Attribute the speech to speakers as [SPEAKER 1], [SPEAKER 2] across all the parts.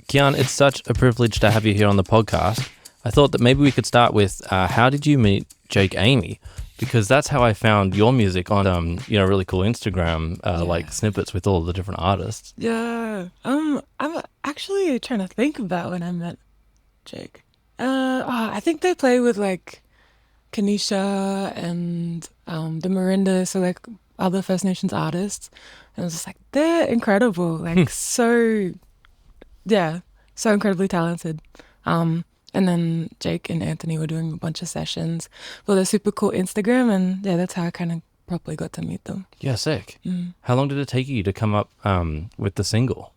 [SPEAKER 1] Kee'ahn, it's such a privilege to have you here on the podcast. I thought that maybe we could start with how did you meet Jake Amy? Because that's how I found your music on, really cool Instagram, like snippets with all the different artists.
[SPEAKER 2] Yeah. I'm actually trying to think about when I met Jake. I think they play with like Kanisha and the Marinda, so like other First Nations artists. And I was just like, they're incredible. Like so incredibly talented. And then Jake and Anthony were doing a bunch of sessions for their super cool Instagram, and that's how I kind of properly got to meet them.
[SPEAKER 1] Yeah, sick. How long did it take you to come up with the single?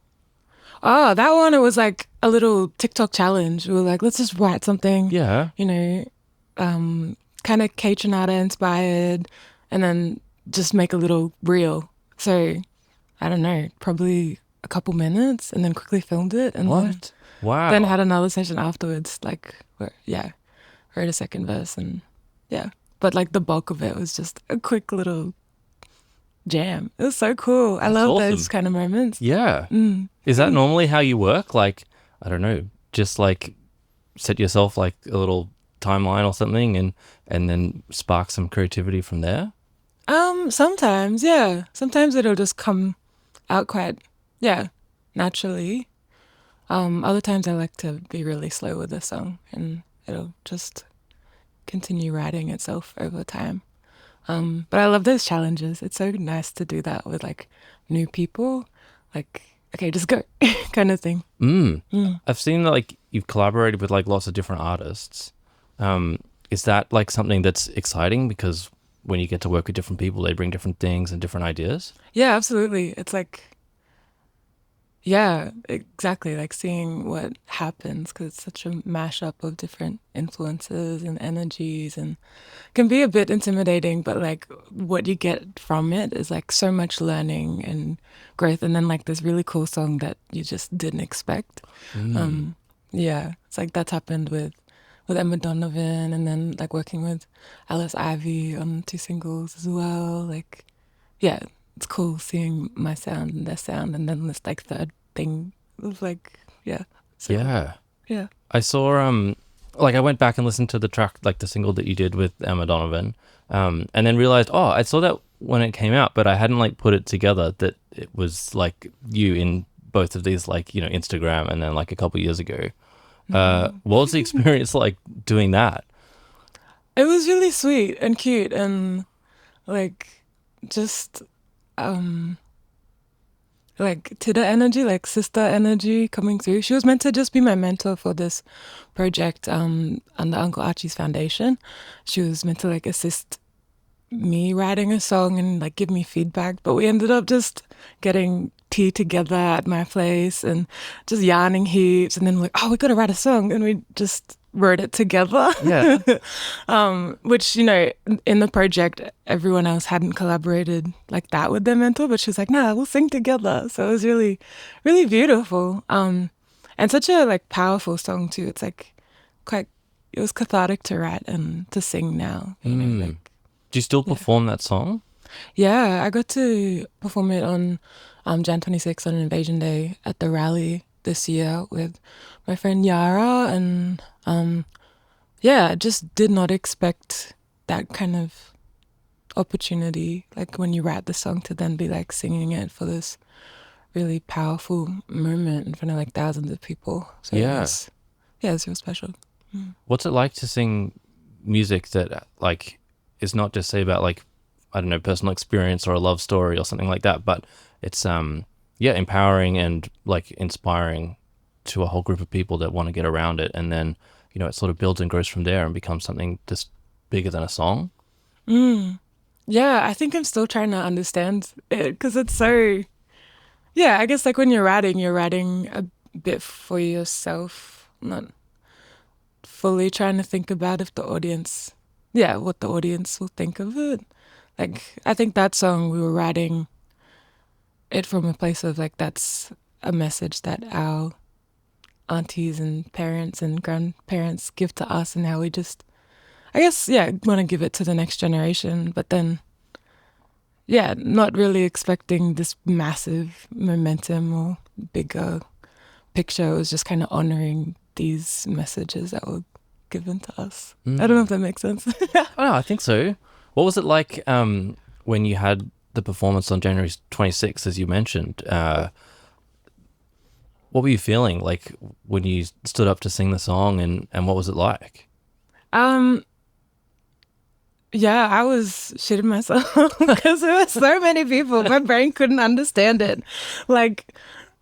[SPEAKER 2] Oh, that one, it was like a little TikTok challenge. We were like, let's just write something.
[SPEAKER 1] Yeah.
[SPEAKER 2] Kind of Keichanada inspired, and then just make a little reel. So, I don't know, probably a couple minutes, and then quickly filmed it. And
[SPEAKER 1] What? Wow.
[SPEAKER 2] Then had another session afterwards, wrote a second verse, and but like the bulk of it was just a quick little jam. It was so cool. I love
[SPEAKER 1] awesome.
[SPEAKER 2] those kind of moments.
[SPEAKER 1] Yeah. Is that normally how you work? Like, I don't know, just like set yourself like a little timeline or something and then spark some creativity from there?
[SPEAKER 2] Sometimes, yeah. Sometimes it'll just come out quite, naturally. Other times I like to be really slow with the song and it'll just continue writing itself over time. But I love those challenges. It's so nice to do that with like new people. Like, okay, just go kind of thing.
[SPEAKER 1] I've seen that like you've collaborated with like lots of different artists. Is that like something that's exciting because when you get to work with different people, they bring different things and different ideas?
[SPEAKER 2] Yeah, absolutely. It's like, yeah, exactly. Like seeing what happens because it's such a mashup of different influences and energies and can be a bit intimidating, but like what you get from it is like so much learning and growth. And then like this really cool song that you just didn't expect. It's like that's happened with Emma Donovan and then like working with Alice Ivy on 2 singles as well. Like, yeah, it's cool seeing my sound and their sound, and then this like third thing of like, So, yeah.
[SPEAKER 1] I saw like I went back and listened to the track, like the single that you did with Emma Donovan, and then realized, I saw that when it came out, but I hadn't like put it together that it was like you in both of these, like, Instagram and then like a couple years ago. What was the experience like doing that?
[SPEAKER 2] It was really sweet and cute and like just like Tida energy, like sister energy coming through. She was meant to just be my mentor for this project under Uncle Archie's foundation. She was meant to like assist me writing a song and like give me feedback, but we ended up just getting tea together at my place and just yarning heaps, and then like, we gotta write a song, and we just wrote it together. Which in the project everyone else hadn't collaborated like that with their mentor, but she was like, nah, we'll sing together. So it was really, really beautiful, and such a like powerful song too. It's like it was cathartic to write and to sing now.
[SPEAKER 1] Do you still perform that song?
[SPEAKER 2] Yeah, I got to perform it on Jan 26 on Invasion Day at the rally this year with my friend Yara, and I just did not expect that kind of opportunity, like when you write the song to then be like singing it for this really powerful moment in front of like thousands of people. So it's real special.
[SPEAKER 1] What's it like to sing music that like is not just say about like, I don't know, personal experience or a love story or something like that, but it's empowering and like inspiring to a whole group of people that want to get around it, and then it sort of builds and grows from there and becomes something just bigger than a song?
[SPEAKER 2] Yeah, I think I'm still trying to understand it because it's so, I guess like when you're writing a bit for yourself, not fully trying to think about if the audience, what the audience will think of it. Like, I think that song, we were writing it from a place of like, that's a message that our aunties and parents and grandparents give to us, and how we just, I guess, want to give it to the next generation. But then, not really expecting this massive momentum or bigger picture was just kind of honoring these messages that were given to us. I don't know if that makes sense.
[SPEAKER 1] Oh, no, I think so. What was it like when you had the performance on January 26th, as you mentioned? What were you feeling like when you stood up to sing the song, and what was it like?
[SPEAKER 2] Yeah, I was shitting myself because there were so many people. My brain couldn't understand it. Like,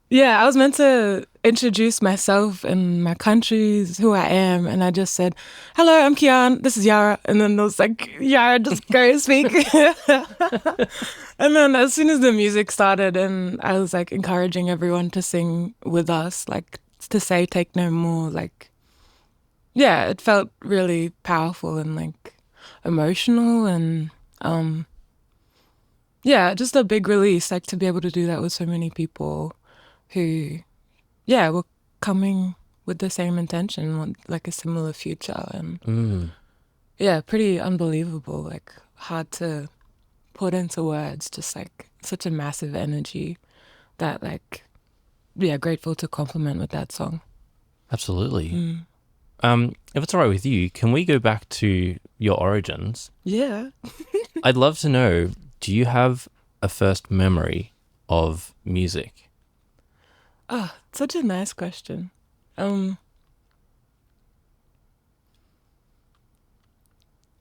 [SPEAKER 2] yeah, I was meant to introduce myself and my countries, who I am, and I just said, "Hello, I'm Kee'ahn. This is Yara." And then it was like, "Yara, just go speak." And then as soon as the music started, and I was like encouraging everyone to sing with us, like to say "Take no more." Like, yeah, it felt really powerful and like emotional, and yeah, just a big release. Like to be able to do that with so many people who, yeah, were coming with the same intention, want like a similar future, and yeah, pretty unbelievable. Like hard to put into words. Just like such a massive energy that like, yeah, grateful to compliment with that song.
[SPEAKER 1] Absolutely. If it's all right with you, can we go back to your origins?
[SPEAKER 2] Yeah.
[SPEAKER 1] I'd love to know, do you have a first memory of music?
[SPEAKER 2] Oh, such a nice question.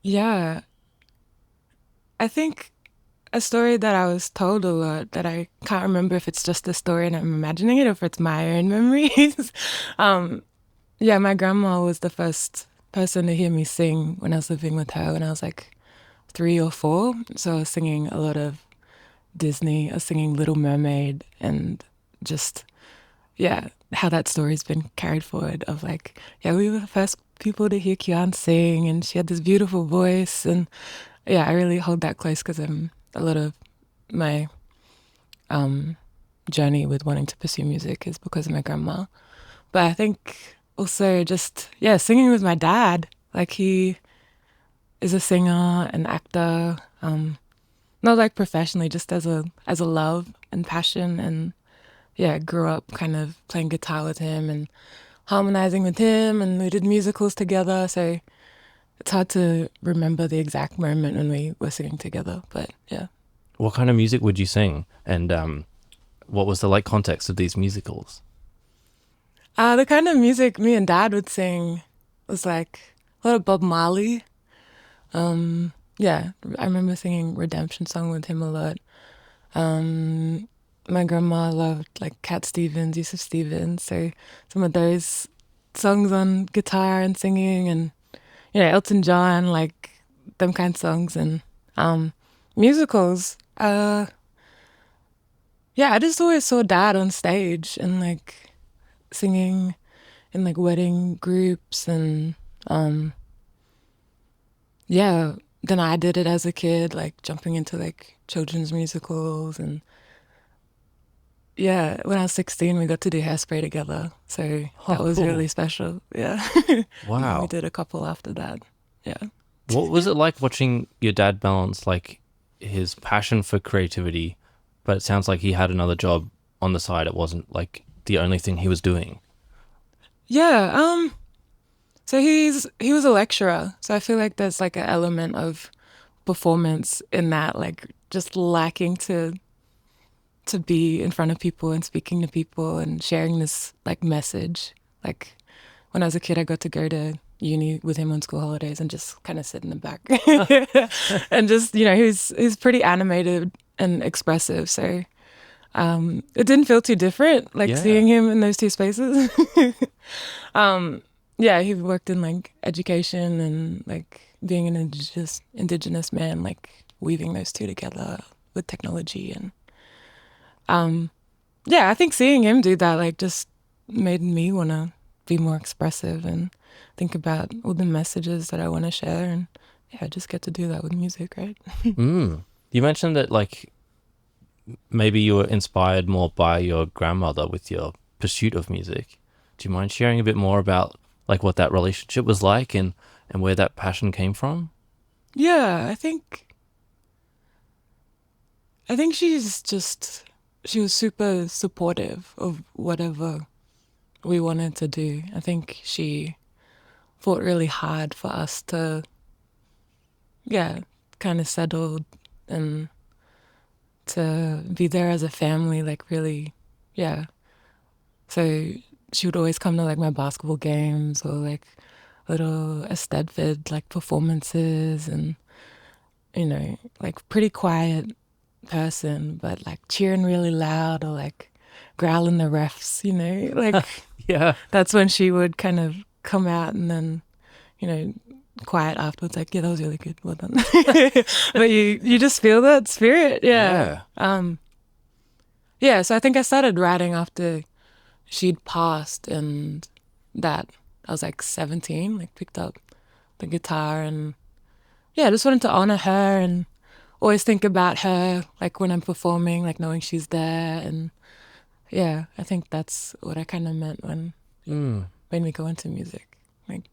[SPEAKER 2] Yeah, I think a story that I was told a lot that I can't remember if it's just a story and I'm imagining it or if it's my own memories. um, yeah, my grandma was the first person to hear me sing when I was living with her when I was like 3 or 4. So I was singing a lot of Disney. I was singing Little Mermaid, and just, yeah, how that story's been carried forward of like, yeah, we were the first people to hear Kee'ahn sing, and she had this beautiful voice. And yeah, I really hold that close because a lot of my journey with wanting to pursue music is because of my grandma. But I think also just, yeah, singing with my dad. Like he is a singer, an actor, not like professionally, just as a love and passion. And yeah, I grew up kind of playing guitar with him and harmonizing with him, and we did musicals together. So it's hard to remember the exact moment when we were singing together, but yeah.
[SPEAKER 1] What kind of music would you sing? And what was the like context of these musicals?
[SPEAKER 2] The kind of music me and Dad would sing was like a lot of Bob Marley. Yeah, I remember singing Redemption Song with him a lot. My grandma loved like Cat Stevens, Yusuf Stevens, so some of those songs on guitar and singing, and yeah, Elton John, like them kind of songs, and musicals. Yeah, I just always saw Dad on stage and like singing in like wedding groups, and yeah, then I did it as a kid, like jumping into like children's musicals. And yeah, when I was 16 we got to do Hairspray together, so that
[SPEAKER 1] Oh,
[SPEAKER 2] was
[SPEAKER 1] cool.
[SPEAKER 2] really special. Yeah. And then we
[SPEAKER 1] Wow.
[SPEAKER 2] did a couple after that. Yeah.
[SPEAKER 1] What was it like watching your dad balance like his passion for creativity, but it sounds like he had another job on the side. It wasn't like the only thing he was doing.
[SPEAKER 2] Yeah, so he was a lecturer, so I feel like there's like an element of performance in that, like just lacking to be in front of people and speaking to people and sharing this like message. Like when I was a kid, I got to go to uni with him on school holidays and just kind of sit in the back and just, he's pretty animated and expressive. So it didn't feel too different, like
[SPEAKER 1] Yeah.
[SPEAKER 2] seeing him in those two spaces. Yeah, he worked in like education and like being an indigenous man, like weaving those two together with technology. And yeah, I think seeing him do that like just made me want to be more expressive and think about all the messages that I want to share. And yeah, I just get to do that with music, right?
[SPEAKER 1] You mentioned that like maybe you were inspired more by your grandmother with your pursuit of music. Do you mind sharing a bit more about like what that relationship was like, and where that passion came from?
[SPEAKER 2] Yeah, I think she was super supportive of whatever we wanted to do. I think she fought really hard for us to, kind of settle and to be there as a family, like really, yeah. So she would always come to like my basketball games or like little Estedford like performances, and like pretty quiet person, but like cheering really loud or like growling the refs, like
[SPEAKER 1] Yeah.
[SPEAKER 2] that's when she would kind of come out, and then quiet afterwards, like, yeah, that was really good, well done. But you just feel that spirit.
[SPEAKER 1] Yeah.
[SPEAKER 2] So I think I started writing after she'd passed, and that I was like 17, like picked up the guitar, and I just wanted to honor her and always think about her, like when I'm performing, like knowing she's there. And I think that's what I kind of meant when made me go into music. Like,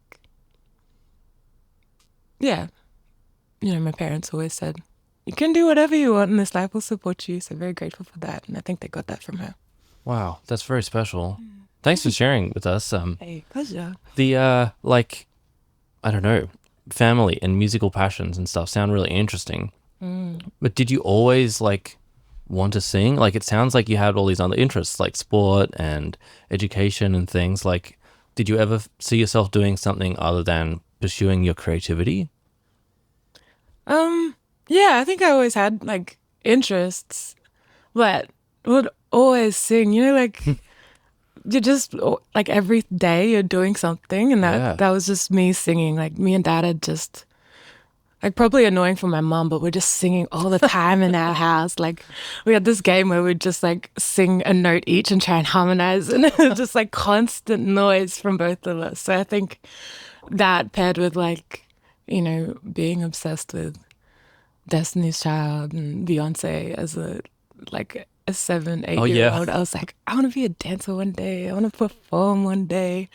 [SPEAKER 2] my parents always said, you can do whatever you want and this life will support you. So very grateful for that. And I think they got that from her.
[SPEAKER 1] Wow, that's very special. Thanks for sharing with us.
[SPEAKER 2] Hey, pleasure.
[SPEAKER 1] The like, I don't know, family and musical passions and stuff sound really interesting. But did you always like want to sing? Like, it sounds like you had all these other interests like sport and education and things. Like, did you ever see yourself doing something other than pursuing your creativity?
[SPEAKER 2] I think I always had like interests, but would always sing, like you just like every day you're doing something, and that was just me singing. Like me and Dad had just like, probably annoying for my mom, but we're just singing all the time in our house. Like we had this game where we'd just like sing a note each and try and harmonize, and it was just like constant noise from both of us. So I think that paired with like, being obsessed with Destiny's Child and Beyonce as a 7-8-year-old, I was like, I want to be a dancer one day. I want to perform one day.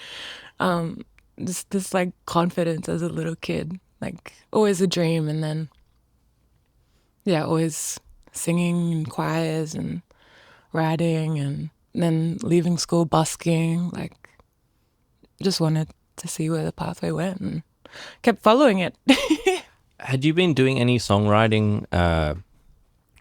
[SPEAKER 2] Just this like confidence as a little kid, like always a dream. And then, always singing in choirs and writing, and then leaving school busking. Like, just wanted to see where the pathway went and kept following it.
[SPEAKER 1] Had you been doing any songwriting,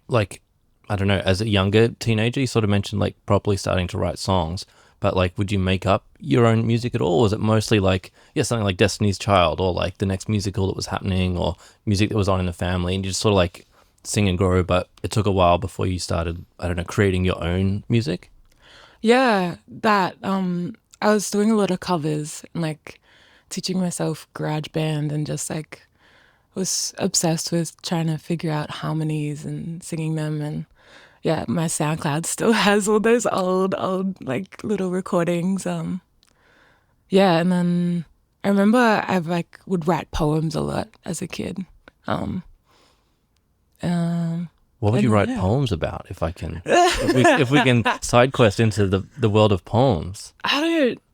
[SPEAKER 1] like, I don't know, as a younger teenager? You sort of mentioned like properly starting to write songs, but like, would you make up your own music at all? Or was it mostly like, something like Destiny's Child or like the next musical that was happening or music that was on in the family, and you just sort of like sing and grow, but it took a while before you started, I don't know, creating your own music?
[SPEAKER 2] Yeah, that, I was doing a lot of covers and like teaching myself GarageBand, and just like was obsessed with trying to figure out harmonies and singing them. And my SoundCloud still has all those old like little recordings. And then I remember I like would write poems a lot as a kid.
[SPEAKER 1] What would you write poems about, if I can if we can side quest into the world of poems?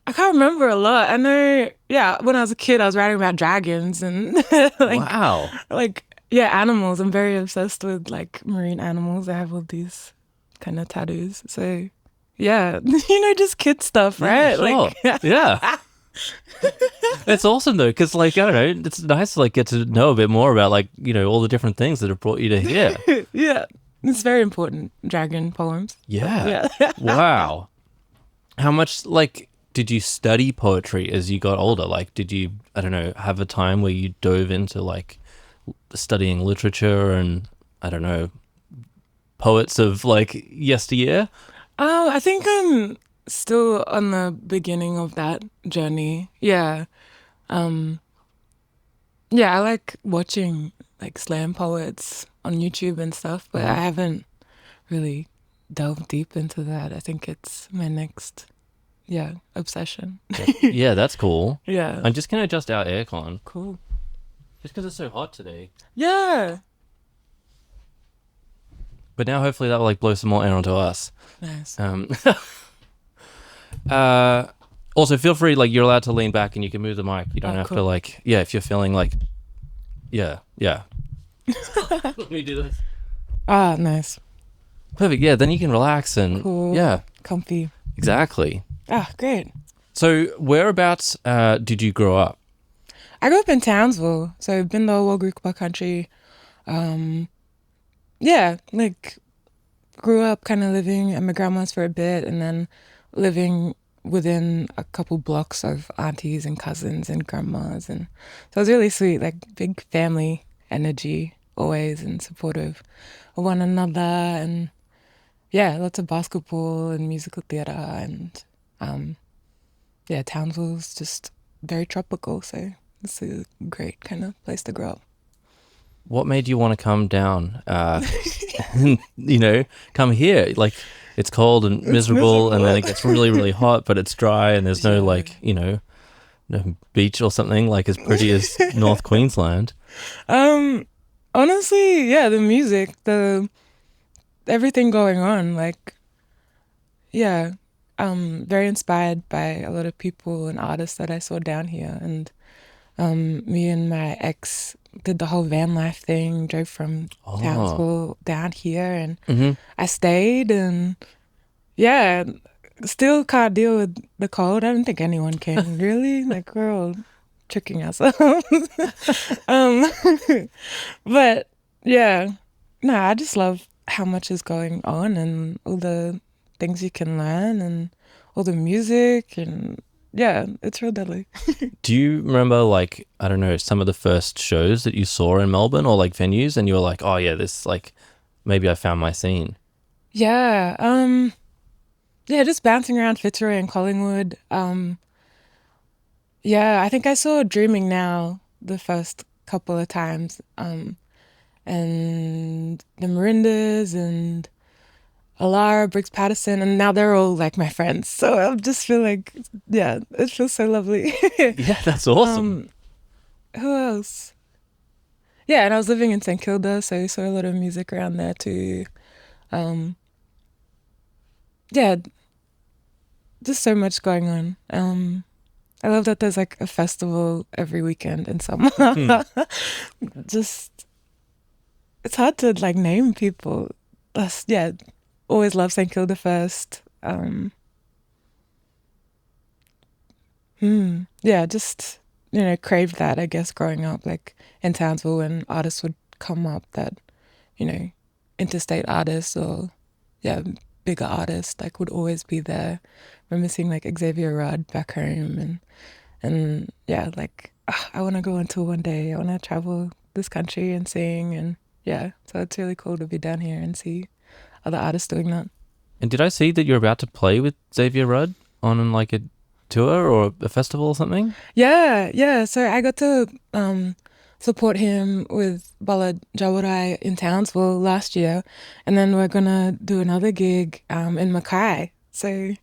[SPEAKER 2] I can't remember a lot. I know, when I was a kid, I was writing about dragons and like,
[SPEAKER 1] wow,
[SPEAKER 2] like animals. I'm very obsessed with like marine animals. I have all these kind of tattoos. So just kid stuff, right?
[SPEAKER 1] Sure.
[SPEAKER 2] Like,
[SPEAKER 1] yeah. It's awesome though, because like, I don't know, it's nice to like get to know a bit more about like, all the different things that have brought you to here.
[SPEAKER 2] Yeah, it's very important. Dragon poems.
[SPEAKER 1] Yeah. Wow. How much like did you study poetry as you got older? Like, did you, I don't know, have a time where you dove into like studying literature and, I don't know, poets of like yesteryear?
[SPEAKER 2] Oh, I think I'm still on the beginning of that journey. Yeah. I like watching like slam poets on YouTube and stuff, but I haven't really delved deep into that. I think it's my next obsession.
[SPEAKER 1] Yeah, that's cool.
[SPEAKER 2] Yeah.
[SPEAKER 1] I'm just gonna adjust our aircon.
[SPEAKER 2] Cool.
[SPEAKER 1] Just because it's so hot today.
[SPEAKER 2] Yeah.
[SPEAKER 1] But now hopefully that will like blow some more air onto us.
[SPEAKER 2] Nice.
[SPEAKER 1] Also feel free, like you're allowed to lean back and you can move the mic. You don't have to like, if you're feeling like, Let me do this.
[SPEAKER 2] Ah, nice.
[SPEAKER 1] Perfect. Yeah, then you can relax and
[SPEAKER 2] cool.
[SPEAKER 1] Yeah.
[SPEAKER 2] Comfy.
[SPEAKER 1] Exactly.
[SPEAKER 2] Ah, great.
[SPEAKER 1] So whereabouts did you grow up?
[SPEAKER 2] I grew up in Townsville, so Bindal, Walgreekpa country. Um, yeah, like grew up kind of living at my grandma's for a bit and then living within a couple blocks of aunties and cousins and grandmas. And so it was really sweet, like big family energy always and supportive of one another. And yeah, lots of basketball and musical theatre. And yeah, Townsville's just very tropical. So it's a great kind of place to grow up.
[SPEAKER 1] What made you want to come down? And, come here. Like, it's cold and miserable, and then it gets really, really hot, but it's dry, and there's no no beach or something like as pretty as North Queensland.
[SPEAKER 2] Honestly, yeah, the music, the everything going on, like, yeah, very inspired by a lot of people and artists that I saw down here. And me and my ex did the whole van life thing, drove from Townsville down here, and I stayed, and yeah, still can't deal with the cold. I don't think anyone can, really. Like, we're all tricking ourselves. um, but yeah, no, I just love how much is going on and all the things you can learn and all the music, and yeah, it's real deadly.
[SPEAKER 1] Do you remember, like, I don't know, some of the first shows that you saw in Melbourne or like venues, and you were like, oh yeah, this, like, maybe I found my scene?
[SPEAKER 2] Yeah, yeah, just bouncing around Fitzroy and Collingwood. Yeah, I think I saw Dreaming Now the first couple of times, and the Marindas and Alara, Briggs Patterson, and now they're all like my friends. So I just feel like, yeah, it feels so lovely.
[SPEAKER 1] Yeah, that's awesome.
[SPEAKER 2] Who else? Yeah, and I was living in St Kilda, so I saw a lot of music around there too. Yeah, just so much going on. I love that there's like a festival every weekend in summer. Just, it's hard to like name people. Yeah, always love St Kilda first. Yeah, just, craved that, I guess, growing up, like in Townsville when artists would come up that, interstate artists or, yeah, bigger artists, like would always be there. Remember seeing like Xavier Rudd back home and yeah, like, I want to go on tour one day. I want to travel this country and sing, and yeah, so it's really cool to be down here and see other artists doing that.
[SPEAKER 1] And did I see that you're about to play with Xavier Rudd on like a tour or a festival or something?
[SPEAKER 2] Yeah. So I got to support him with Bala Jawarai in Townsville last year, and then we're gonna do another gig in Mackay. So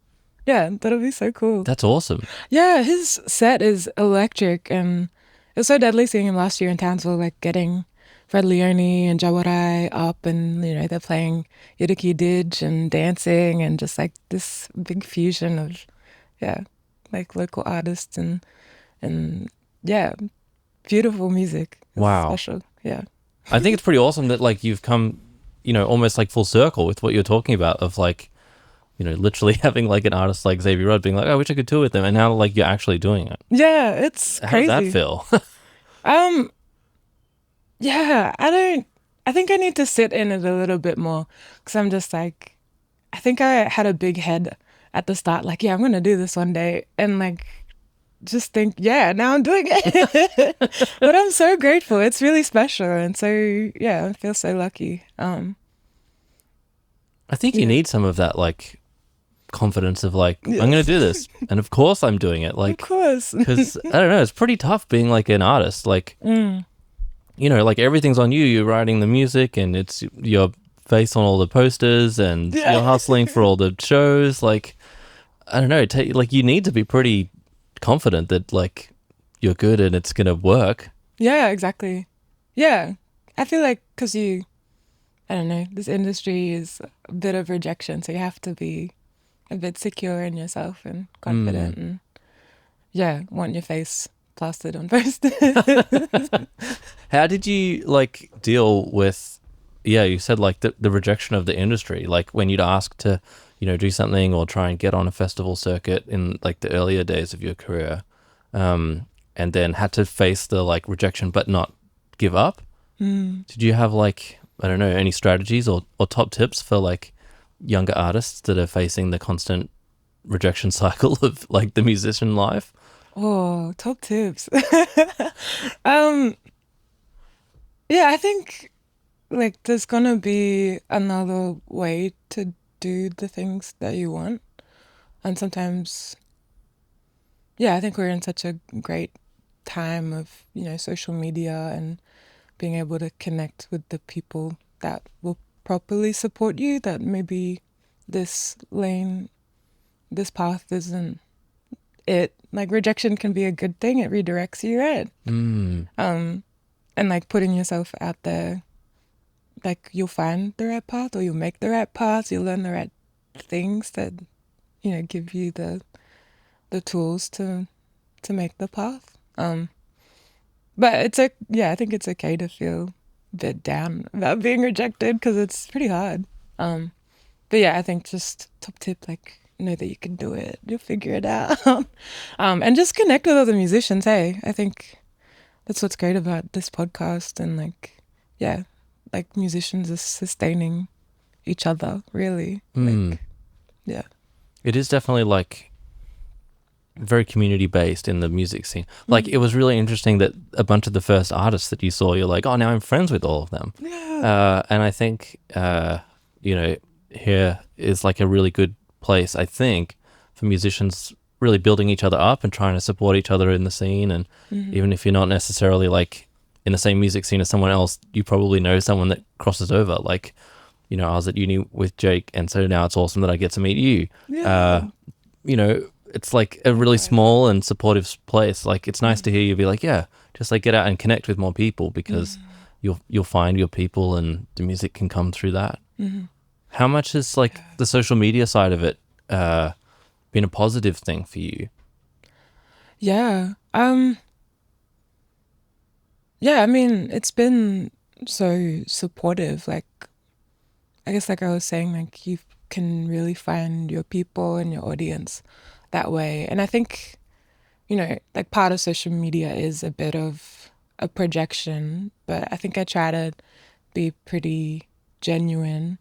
[SPEAKER 2] yeah, that'll be so cool.
[SPEAKER 1] That's awesome.
[SPEAKER 2] Yeah, his set is electric, and it was so deadly seeing him last year in Townsville, like getting Fred Leone and Jawarai up, and they're playing Yidaki Didge and dancing, and just like this big fusion of, yeah, like local artists and yeah, beautiful music. It's
[SPEAKER 1] wow,
[SPEAKER 2] special. Yeah,
[SPEAKER 1] I think it's pretty awesome that like you've come, almost like full circle with what you're talking about of like, literally having like an artist like Xavier Rudd being like, oh, I wish I could tour with them, and now like you're actually doing it.
[SPEAKER 2] Yeah, it's crazy.
[SPEAKER 1] How does that feel?
[SPEAKER 2] Yeah, I think I need to sit in it a little bit more, because I'm just like, I think I had a big head at the start, like, yeah, I'm gonna do this one day, and like just think, yeah, now I'm doing it. But I'm so grateful. It's really special, and so yeah, I feel so lucky.
[SPEAKER 1] I think you need some of that like confidence of like, yes, I'm gonna do this, and of course I'm doing it, like,
[SPEAKER 2] of course,
[SPEAKER 1] because I don't know, it's pretty tough being like an artist, like like everything's on you. You're writing the music, and it's your face on all the posters, and you're hustling for all the shows. Like, I don't know, like you need to be pretty confident that like you're good and it's gonna work.
[SPEAKER 2] Yeah, exactly. Yeah, I feel like because I don't know, this industry is a bit of rejection, so you have to be a bit secure in yourself and confident, and yeah, want your face plastered on posters.
[SPEAKER 1] How did you like deal with, you said like the rejection of the industry, like when you'd ask to, do something or try and get on a festival circuit in like the earlier days of your career, and then had to face the like rejection but not give up. Did you have like, I don't know, any strategies or top tips for like younger artists that are facing the constant rejection cycle of like the musician life?
[SPEAKER 2] Oh, top tips. um, yeah, I think like there's gonna be another way to do the things that you want. And sometimes, yeah, I think we're in such a great time of, social media and being able to connect with the people that will properly support you, that maybe this lane, this path isn't it. Like rejection can be a good thing. It redirects you, right? And like putting yourself out there, like you'll find the right path or you'll make the right path. You'll learn the right things that, give you the tools to make the path. But I think it's okay to feel a bit down about being rejected because it's pretty hard. But yeah, I think just top tip, like know that you can do it. You'll figure it out. And just connect with other musicians. Hey, I think that's what's great about this podcast and like musicians are sustaining each other, really. Like, yeah.
[SPEAKER 1] It is definitely like very community based in the music scene. Like it was really interesting that a bunch of the first artists that you saw, you're like, oh, now I'm friends with all of them.
[SPEAKER 2] Yeah.
[SPEAKER 1] And I think, here is like a really good place, I think, for musicians really building each other up and trying to support each other in the scene. And even if you're not necessarily like in the same music scene as someone else, you probably know someone that crosses over. Like, I was at uni with Jake, and so now it's awesome that I get to meet you.
[SPEAKER 2] Yeah.
[SPEAKER 1] It's like a really small and supportive place. Like it's nice to hear you be like, yeah, just like get out and connect with more people because you'll find your people and the music can come through that. How much is like the social media side of it been a positive thing for you?
[SPEAKER 2] Yeah. Yeah, I mean, it's been so supportive. Like, I guess like I was saying, like you can really find your people and your audience that way. And I think, like part of social media is a bit of a projection, but I think I try to be pretty genuine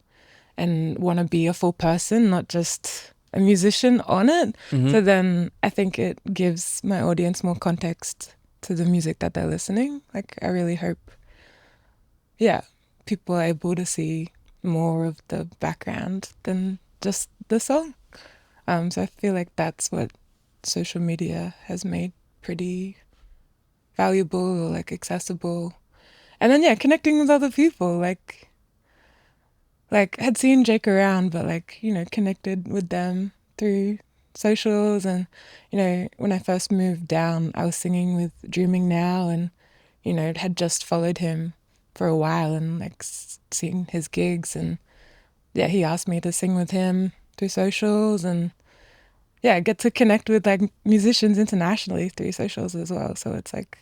[SPEAKER 2] and want to be a full person, not just a musician on it. So then I think it gives my audience more context to the music that they're listening. Like I really hope, people are able to see more of the background than just the song. So I feel like that's what social media has made pretty valuable or like accessible. And then connecting with other people, like had seen Jake around, but connected with them through socials. And when I first moved down, I was singing with Dreaming Now, and had just followed him for a while and like seen his gigs, and he asked me to sing with him through socials, and I get to connect with like musicians internationally through socials as well. So it's like,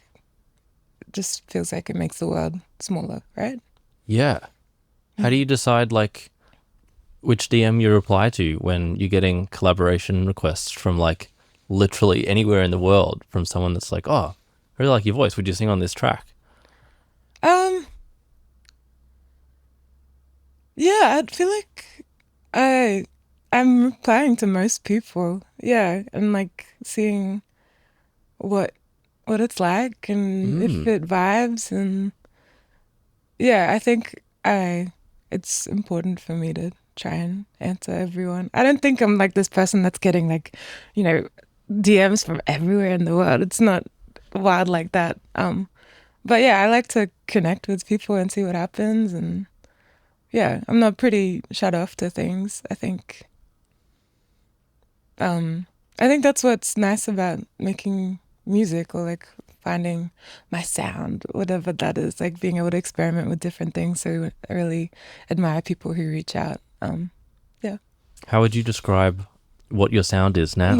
[SPEAKER 2] it just feels like it makes the world smaller, right?
[SPEAKER 1] Yeah. How do you decide like which DM you reply to when you're getting collaboration requests from like literally anywhere in the world from someone that's like, oh, I really like your voice. Would you sing on this track?
[SPEAKER 2] Yeah, I feel like I'm replying to most people. Yeah, and like seeing what it's like and if it vibes, and I think it's important for me to try and answer everyone. I don't think I'm like this person that's getting like, DMs from everywhere in the world. It's not wild like that. But I like to connect with people and see what happens, and I'm not pretty shut off to things. I think that's what's nice about making music, or like finding my sound, whatever that is, like being able to experiment with different things. So I really admire people who reach out.
[SPEAKER 1] How would you describe what your sound is now?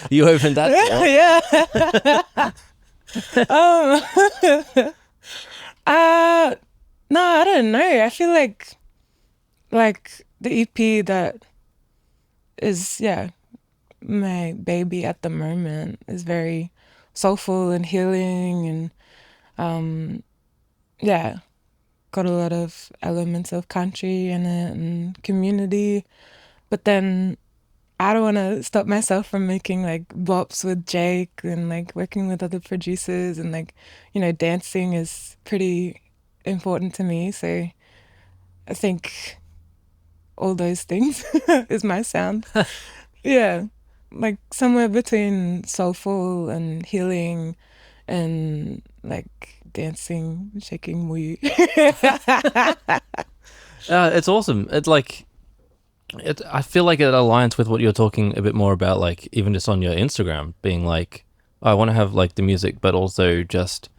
[SPEAKER 1] You opened that door.
[SPEAKER 2] No, I don't know. I feel like the EP that is, yeah, my baby at the moment is very soulful and healing, and yeah, got a lot of elements of country in it and community. But then I don't want to stop myself from making like bops with Jake and like working with other producers, and like, dancing is pretty important to me. So I think all those things is my sound. Yeah. Like somewhere between soulful and healing and like dancing, shaking mui.
[SPEAKER 1] It's awesome. It's like I feel like it aligns with what you're talking a bit more about, like even just on your Instagram, being like, I want to have like the music, but also just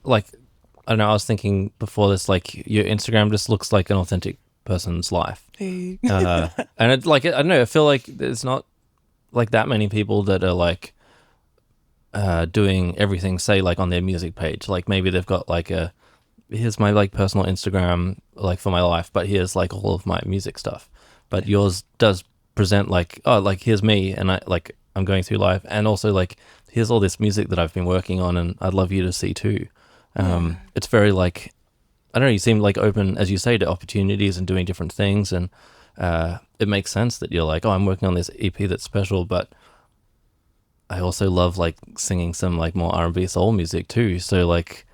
[SPEAKER 1] like, I don't know. I was thinking before this, like your Instagram just looks like an authentic person's life,
[SPEAKER 2] Hey.
[SPEAKER 1] and it's like, I don't know. I feel like there's not like that many people that are like doing everything, say like on their music page. Like maybe they've got like here's my like personal Instagram like for my life, but here's like all of my music stuff. But yours does present like, oh, like here's me, and I'm going through life, and also like here's all this music that I've been working on, and I'd love you to see too. It's very like, I don't know, you seem like open, as you say, to opportunities and doing different things, and it makes sense that you're like, oh, I'm working on this EP that's special, but I also love like singing some like more R&B soul music too. So like,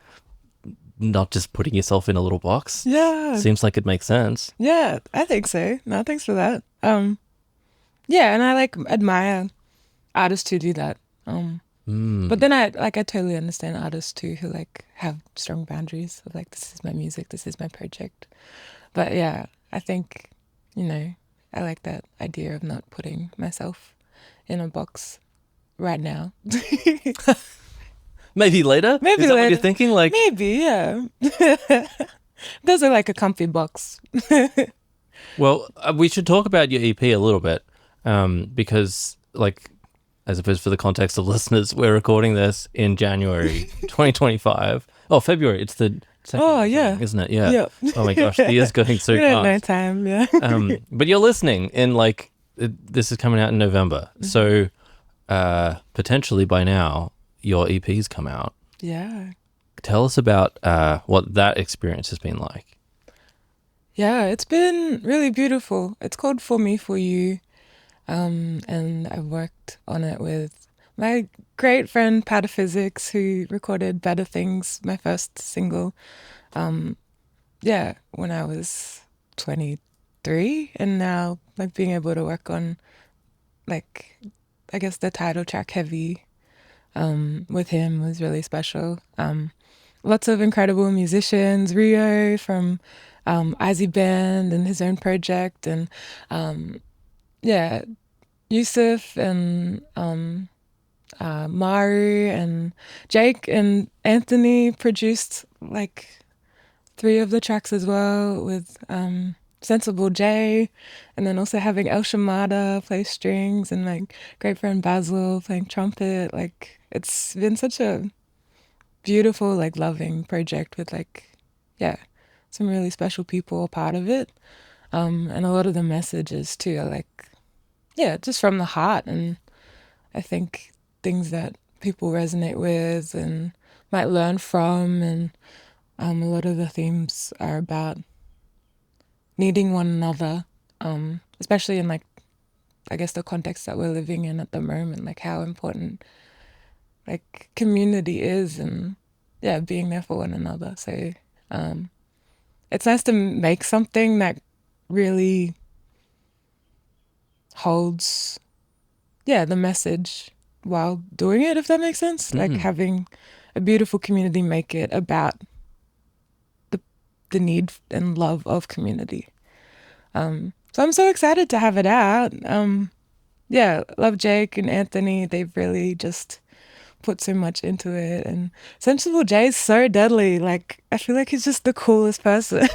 [SPEAKER 1] not just putting yourself in a little box.
[SPEAKER 2] Yeah.
[SPEAKER 1] Seems like it makes sense.
[SPEAKER 2] Yeah, I think so. No, thanks for that. Yeah, and I like admire artists who do that. But then I totally understand artists too who like have strong boundaries of like, this is my music, this is my project. But yeah, I think, I like that idea of not putting myself in a box right now.
[SPEAKER 1] Maybe later?
[SPEAKER 2] Maybe
[SPEAKER 1] Is that
[SPEAKER 2] later.
[SPEAKER 1] what you're thinking? Like,
[SPEAKER 2] maybe, yeah. Those are like a comfy box.
[SPEAKER 1] well, we should talk about your EP a little bit, because like, as opposed for the context of listeners, we're recording this in January 2025. Oh, February. It's the second.
[SPEAKER 2] Oh, yeah.
[SPEAKER 1] Isn't it? Yeah.
[SPEAKER 2] Yep.
[SPEAKER 1] Oh my gosh, the year's going so
[SPEAKER 2] We don't know
[SPEAKER 1] fast.
[SPEAKER 2] time, yeah.
[SPEAKER 1] But you're listening in like, this is coming out in November. So potentially by now, your EP's come out.
[SPEAKER 2] Yeah.
[SPEAKER 1] Tell us about what that experience has been like.
[SPEAKER 2] Yeah, it's been really beautiful. It's called For Me, For You. And I worked on it with my great friend Pataphysics, who recorded Better Things, my first single. When I was 23, and now like being able to work on like, I guess the title track Heavy with him was really special. Lots of incredible musicians, Rio from Izzy Band and his own project, and Yusuf and Maru and Jake and Anthony produced like 3 of the tracks as well, with Sensible J, and then also having El Shamada play strings, and like great friend Basil playing trumpet. Like, it's been such a beautiful, like loving project with like, some really special people a part of it. And a lot of the messages too are like, just from the heart, and I think things that people resonate with and might learn from, and a lot of the themes are about needing one another, especially in like, I guess the context that we're living in at the moment, like how important like community is, and being there for one another. So it's nice to make something that really holds the message while doing it, if that makes sense. Like having a beautiful community make it about the need and love of community. So I'm so excited to have it out. Love Jake and Anthony. They've really just put so much into it, and Sensible J is so deadly. Like, I feel like he's just the coolest person.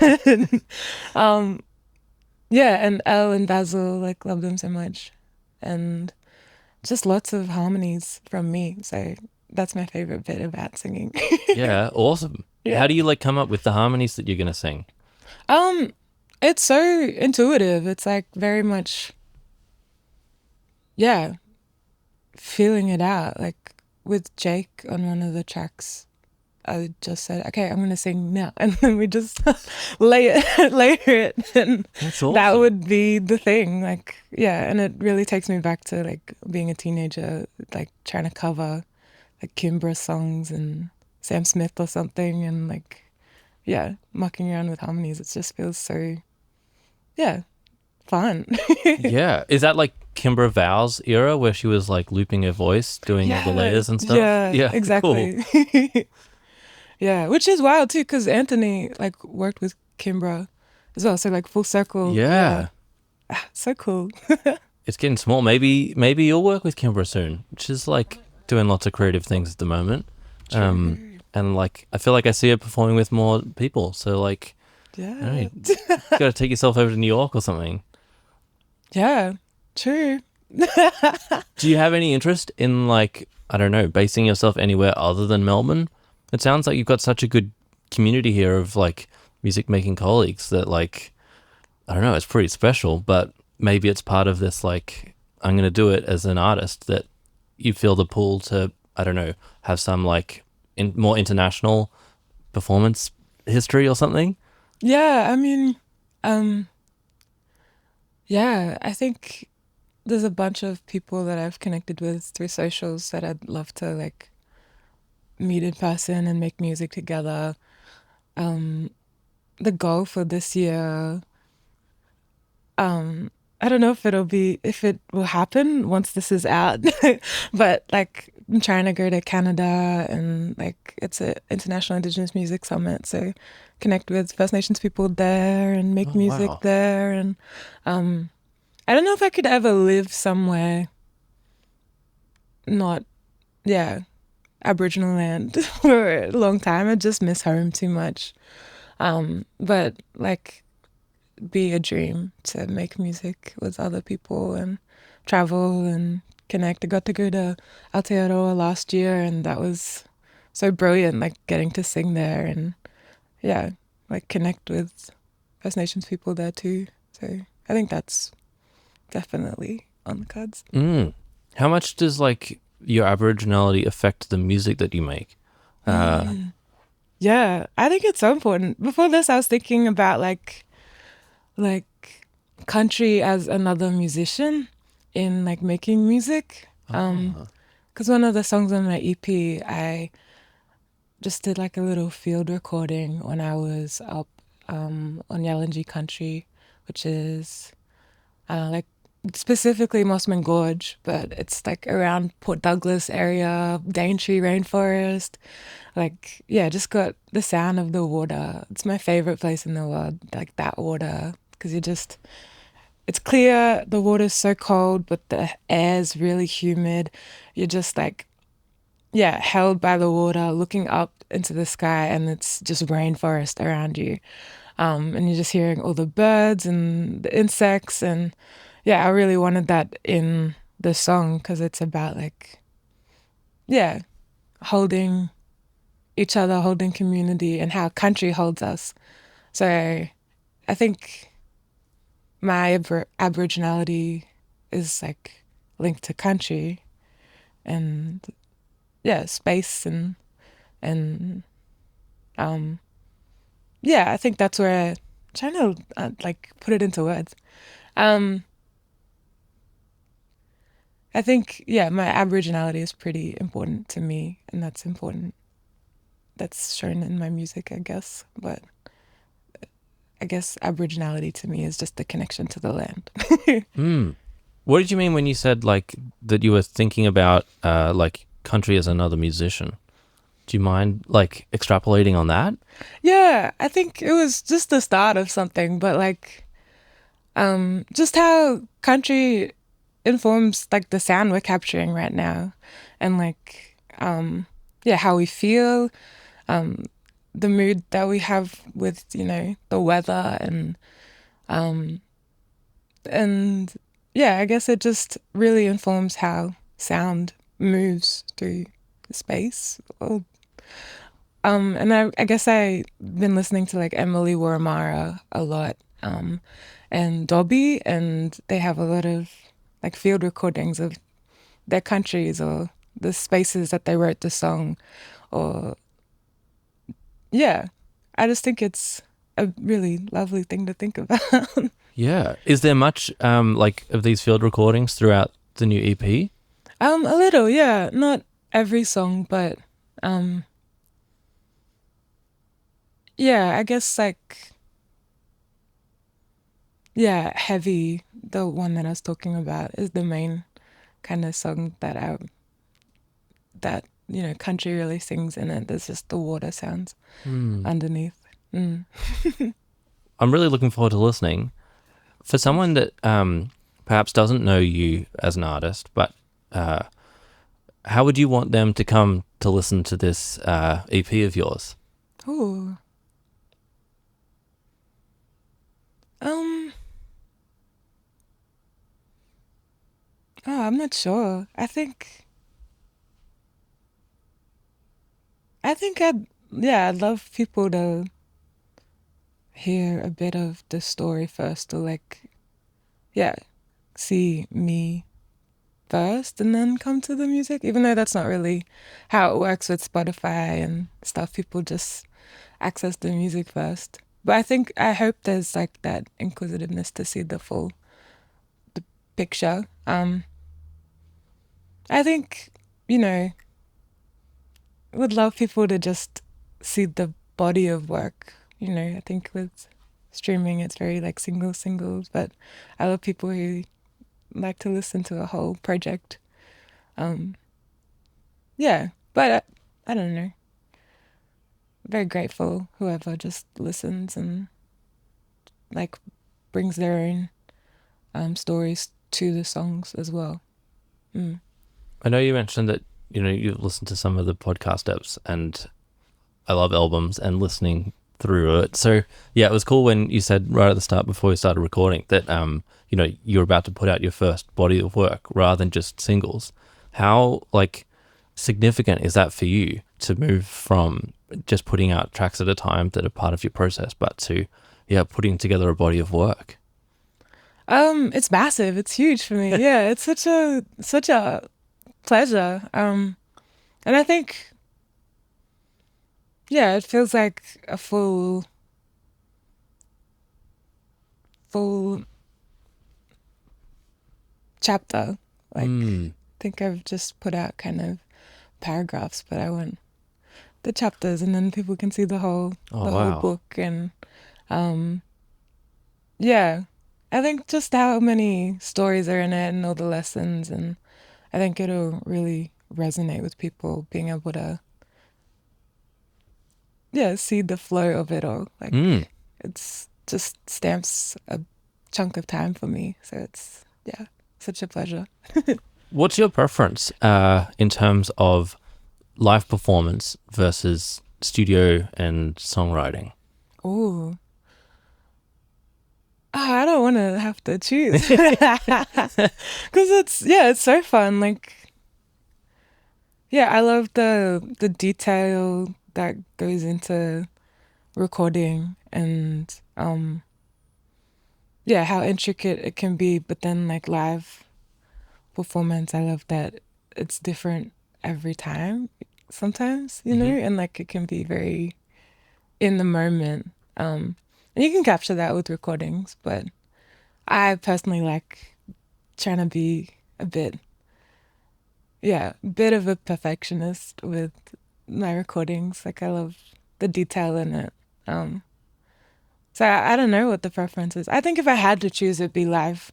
[SPEAKER 2] And Elle and Basil, like, love them so much, and just lots of harmonies from me. So that's my favorite bit about singing.
[SPEAKER 1] Yeah, awesome. How do you like come up with the harmonies that you're gonna sing?
[SPEAKER 2] It's so intuitive. It's like very much, yeah, feeling it out. Like with Jake on one of the tracks, I just said, okay, I'm gonna sing now, and then we just layer it, and
[SPEAKER 1] That's
[SPEAKER 2] that
[SPEAKER 1] awesome.
[SPEAKER 2] would be the thing. Like, yeah, and it really takes me back to like being a teenager, like trying to cover like Kimbra songs and Sam Smith or something, and like, yeah, mucking around with harmonies. It just feels so, yeah, fun.
[SPEAKER 1] Yeah. Is that like Kimber Vow's era where she was like looping her voice, doing all the
[SPEAKER 2] Yeah,
[SPEAKER 1] layers and stuff?
[SPEAKER 2] yeah,
[SPEAKER 1] Yeah, cool.
[SPEAKER 2] exactly. Yeah, which is wild too, because Anthony like worked with Kimbra as well. So like full circle. Yeah,
[SPEAKER 1] Yeah.
[SPEAKER 2] so cool.
[SPEAKER 1] It's getting small. Maybe you'll work with Kimber soon, which is like doing lots of creative things at the moment.
[SPEAKER 2] True.
[SPEAKER 1] And like I feel like I see her performing with more people. So like I don't know,
[SPEAKER 2] Yeah.
[SPEAKER 1] you gotta take yourself over to New York or something.
[SPEAKER 2] Yeah. True.
[SPEAKER 1] Do you have any interest in like, I don't know, basing yourself anywhere other than Melbourne? It sounds like you've got such a good community here of like music making colleagues that like, I don't know, it's pretty special, but maybe it's part of this like, I'm going to do it as an artist that you feel the pull to, I don't know, have some like more international performance history or something.
[SPEAKER 2] Yeah. I mean, um, yeah. I think there's a bunch of people that I've connected with through socials that I'd love to like meet in person and make music together. Um, the goal for this year, um, I don't know if it will happen once this is out, but like I'm trying to go to Canada and like it's a International Indigenous Music Summit, so connect with First Nations people there and make
[SPEAKER 1] Oh,
[SPEAKER 2] music
[SPEAKER 1] wow.
[SPEAKER 2] there. And um, I don't know if I could ever live somewhere not, yeah, Aboriginal land for a long time. I just miss home too much. But like be a dream to make music with other people and travel and connect. I got to go to Aotearoa last year and that was so brilliant, like getting to sing there and yeah, like connect with First Nations people there too. So I think that's definitely on the cards.
[SPEAKER 1] Mm. How much does like your Aboriginality affect the music that you make? Uh,
[SPEAKER 2] Mm. Yeah, I think it's so important. Before this, I was thinking about like country as another musician in like making music.
[SPEAKER 1] ah,
[SPEAKER 2] Because one of the songs on my EP, I just did like a little field recording when I was up on Yalanji country, which is like specifically Mossman Gorge, but it's like around Port Douglas area, Daintree Rainforest. Like, yeah, just got the sound of the water. It's my favorite place in the world, like that water, because it's clear, the water's so cold, but the air's really humid. You're just like, yeah, held by the water, looking up into the sky, and it's just rainforest around you. And you're just hearing all the birds and the insects. And yeah, I really wanted that in the song because it's about like, yeah, holding each other, holding community, and how country holds us. So I think my Aboriginality is like linked to country and yeah, space and um yeah, I think that's where I'm trying to like put it into words. Um I think yeah, my Aboriginality is pretty important to me and that's important. That's shown in my music, I guess. But I guess Aboriginality to me is just the connection to the land.
[SPEAKER 1] mm. What did you mean when you said like that you were thinking about like country as another musician? Do you mind like extrapolating on that?
[SPEAKER 2] Yeah, I think it was just the start of something, but like just how country informs like the sound we're capturing right now and like yeah, how we feel, um the mood that we have with, you know, the weather um and yeah, I guess it just really informs how sound moves through space. And I guess I've been listening to like Emily Waramara a lot. and Dobby, and they have a lot of like field recordings of their countries or the spaces that they wrote the song, or yeah, I just think it's a really lovely thing to think about.
[SPEAKER 1] Yeah. Is there much like of these field recordings throughout the new EP?
[SPEAKER 2] A little, yeah, not every song, but um, yeah, I guess like yeah, Heavy, the one that I was talking about, is the main kind of song that country really sings in it. There's just the water sounds underneath. Mm.
[SPEAKER 1] I'm really looking forward to listening. For someone that perhaps doesn't know you as an artist, but how would you want them to come to listen to this EP of yours?
[SPEAKER 2] Ooh. Oh, I'm not sure. I'd love people to hear a bit of the story first, or like, yeah, see me first and then come to the music, even though that's not really how it works with Spotify and stuff. People just access the music first. But I hope there's like that inquisitiveness to see the full picture. I think, would love people to just see the body of work. I think with streaming it's very like singles, but I love people who like to listen to a whole project. Yeah, but I don't know. Very grateful whoever just listens and like brings their own stories to the songs as well.
[SPEAKER 1] I know you mentioned that you listen to some of the podcast apps, and I love albums and listening through it. So yeah, it was cool when you said right at the start before we started recording that you're about to put out your first body of work rather than just singles. How like significant is that for you to move from just putting out tracks at a time that are part of your process, but to putting together a body of work?
[SPEAKER 2] It's massive. It's huge for me. Yeah, it's such a pleasure. And I think, yeah, it feels like a full chapter. Like, I think I've just put out kind of paragraphs, but I want the chapters, and then people can see the whole whole book. And yeah, I think just how many stories are in it and all the lessons, and I think it'll really resonate with people being able to see the flow of it all. Like it's just stamps a chunk of time for me, so it's such a pleasure.
[SPEAKER 1] What's your preference in terms of live performance versus studio and songwriting?
[SPEAKER 2] Oh, I don't want to have to choose because it's so fun. Like, I love the detail that goes into recording, and how intricate it can be. But then like live performance, I love that it's different every time. Sometimes, and like it can be very in the moment. And you can capture that with recordings, but I personally like trying to be a bit of a perfectionist with my recordings. Like I love the detail in it. So I don't know what the preference is. I think if I had to choose, it'd be live.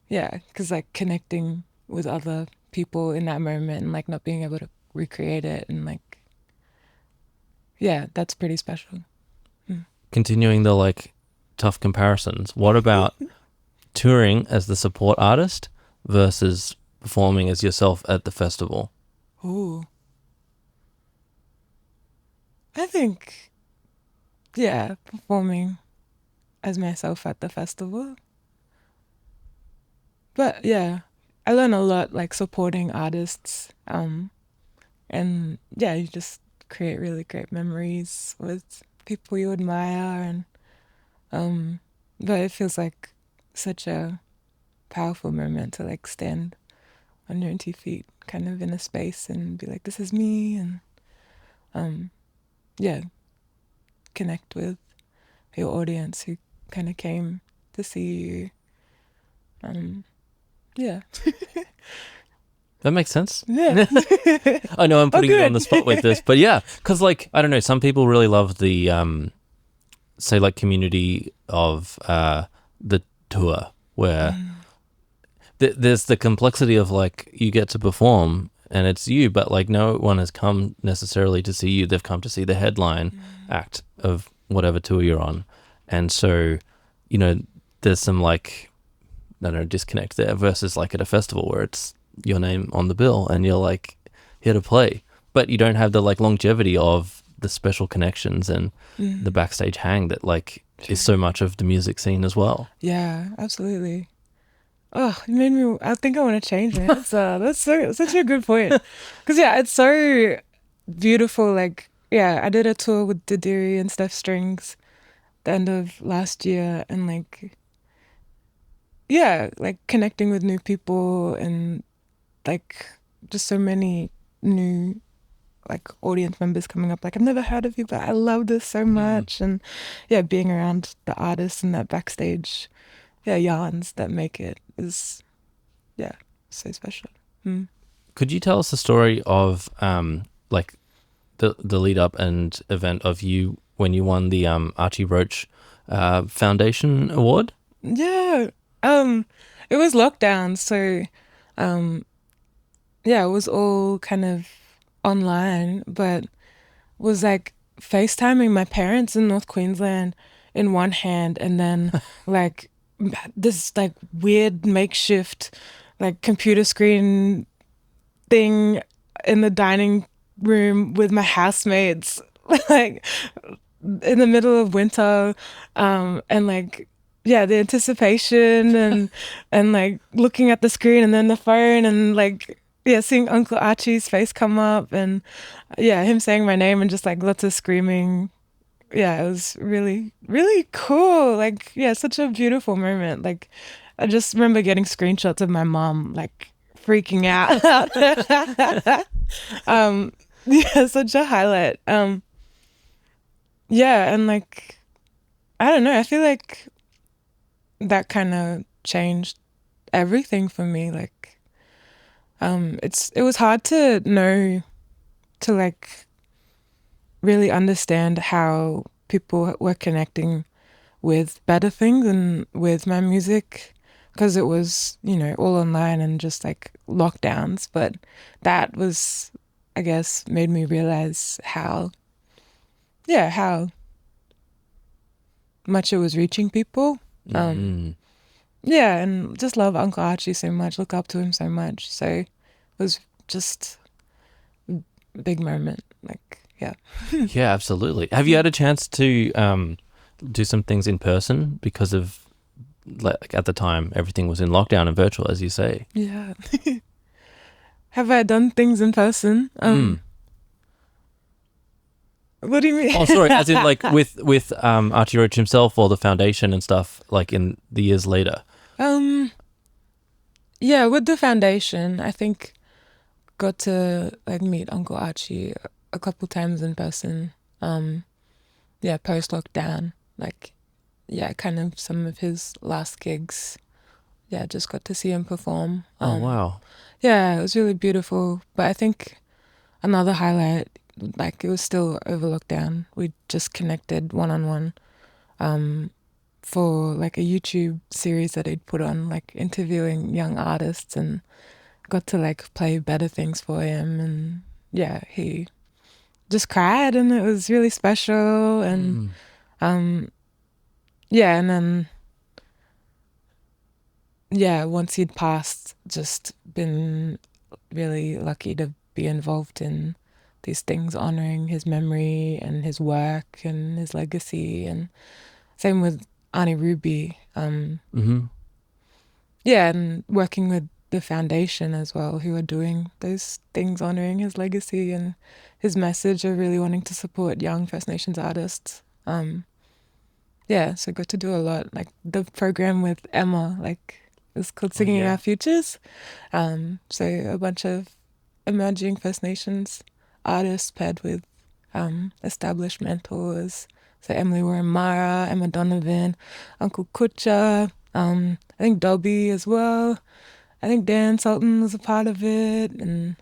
[SPEAKER 2] Yeah, because like connecting with other people in that moment and like not being able to recreate it, and like that's pretty special.
[SPEAKER 1] Continuing the like tough comparisons, what about touring as the support artist versus performing as yourself at the festival?
[SPEAKER 2] Ooh, I think performing as myself at the festival. But I learn a lot like supporting artists, and you just create really great memories with people you admire, and But it feels like such a powerful moment to like stand on your own 2 feet, kind of in a space and be like, this is me, and yeah, connect with your audience who kind of came to see you. Yeah.
[SPEAKER 1] That makes sense.
[SPEAKER 2] Yeah.
[SPEAKER 1] I know I'm putting you
[SPEAKER 2] good.
[SPEAKER 1] on the spot with this, but yeah, because like I don't know, some people really love the say like community of the tour where there's the complexity of like you get to perform and it's you, but like no one has come necessarily to see you. They've come to see the headline act of whatever tour you're on, and so you know there's some like I don't know disconnect there versus like at a festival where it's your name on the bill and you're like here to play, but you don't have the like longevity of the special connections and the backstage hang that like is so much of the music scene as well.
[SPEAKER 2] Yeah, absolutely. Oh, you made me. I think I want to change it. That's such a good point. Because yeah, it's so beautiful. Like yeah, I did a tour with Didiri and Steph Strings the end of last year, and like yeah, like connecting with new people and like just so many new like audience members coming up like I've never heard of you but I love this so much, and yeah, being around the artists and that backstage yarns that make it is so special.
[SPEAKER 1] Could you tell us the story of like the lead up and event of you when you won the Archie Roach Foundation Award?
[SPEAKER 2] Yeah, it was lockdown, so yeah, it was all kind of online, but was like FaceTiming my parents in North Queensland in one hand, and then like this like weird makeshift like computer screen thing in the dining room with my housemates, like in the middle of winter, and like yeah, the anticipation and like looking at the screen and then the phone and like yeah, seeing Uncle Archie's face come up and yeah, him saying my name and just like lots of screaming. Yeah, it was really, really cool. Like, yeah, such a beautiful moment. Like, I just remember getting screenshots of my mom like freaking out. Yeah, such a highlight. Yeah, and like, I don't know, I feel like that kind of changed everything for me. Like, it was hard to know, to like really understand how people were connecting with better things and with my music, because it was, you know, all online and just like lockdowns. But that was, I guess, made me realize how much it was reaching people. Yeah, and just love Uncle Archie so much, look up to him so much. So it was just a big moment. Like, yeah.
[SPEAKER 1] Yeah, absolutely. Have you had a chance to do some things in person because of like at the time everything was in lockdown and virtual, as you say?
[SPEAKER 2] Yeah. Have I done things in person? What do you mean?
[SPEAKER 1] Oh, sorry, as in like with Archie Roach himself or the foundation and stuff, like in the years later.
[SPEAKER 2] Yeah, with the foundation, I think got to like meet Uncle Archie a couple times in person. Yeah, post lockdown, like yeah, kind of some of his last gigs. Yeah, just got to see him perform.
[SPEAKER 1] Oh wow.
[SPEAKER 2] Yeah, it was really beautiful. But I think another highlight, like it was still over lockdown. We just connected one-on-one for like a YouTube series that he'd put on, like interviewing young artists, and got to like play better things for him. And yeah, he just cried and it was really special. And yeah, and then yeah, once he'd passed, just been really lucky to be involved in these things honoring his memory and his work and his legacy. And same with Auntie Ruby. Yeah, and working with the foundation as well, who are doing those things honoring his legacy and his message of really wanting to support young First Nations artists. Yeah, yeah, so got to do a lot. Like the program with Emma, like it's called Singing
[SPEAKER 1] yeah.
[SPEAKER 2] Our Futures. So a bunch of emerging First Nations artists paired with established mentors. So Emily Warren Mara, Emma Donovan, Uncle Kutcha, I think Dobby as well. I think Dan Sultan was a part of it, and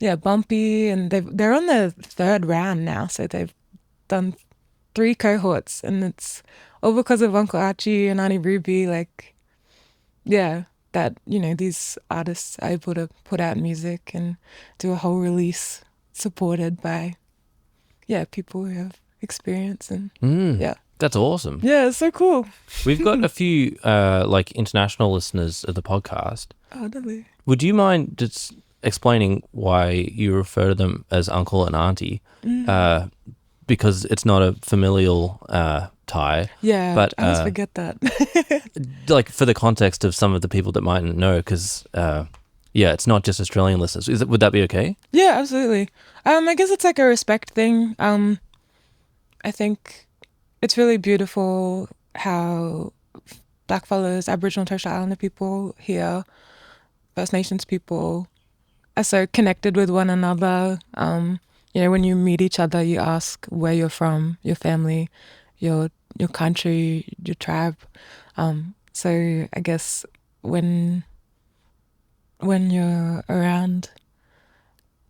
[SPEAKER 2] yeah, Bumpy, and they're on their third round now. So they've done 3 cohorts, and it's all because of Uncle Archie and Auntie Ruby. Like, yeah, that these artists are able to put out music and do a whole release supported by people who have experience, and yeah,
[SPEAKER 1] That's awesome.
[SPEAKER 2] yeah, it's so cool.
[SPEAKER 1] We've got a few like international listeners of the podcast.
[SPEAKER 2] Oh, lovely.
[SPEAKER 1] Would you mind just explaining why you refer to them as uncle and auntie? Because it's not a familial tie.
[SPEAKER 2] Yeah,
[SPEAKER 1] but
[SPEAKER 2] I always forget that.
[SPEAKER 1] like for the context of some of the people that mightn't know, because it's not just Australian listeners. Would that be okay?
[SPEAKER 2] Yeah, absolutely. I guess it's like a respect thing. I think it's really beautiful how Blackfellas, Aboriginal and Torres Strait Islander people here, First Nations people, are so connected with one another. When you meet each other, you ask where you're from, your family, your country, your tribe. So I guess when you're around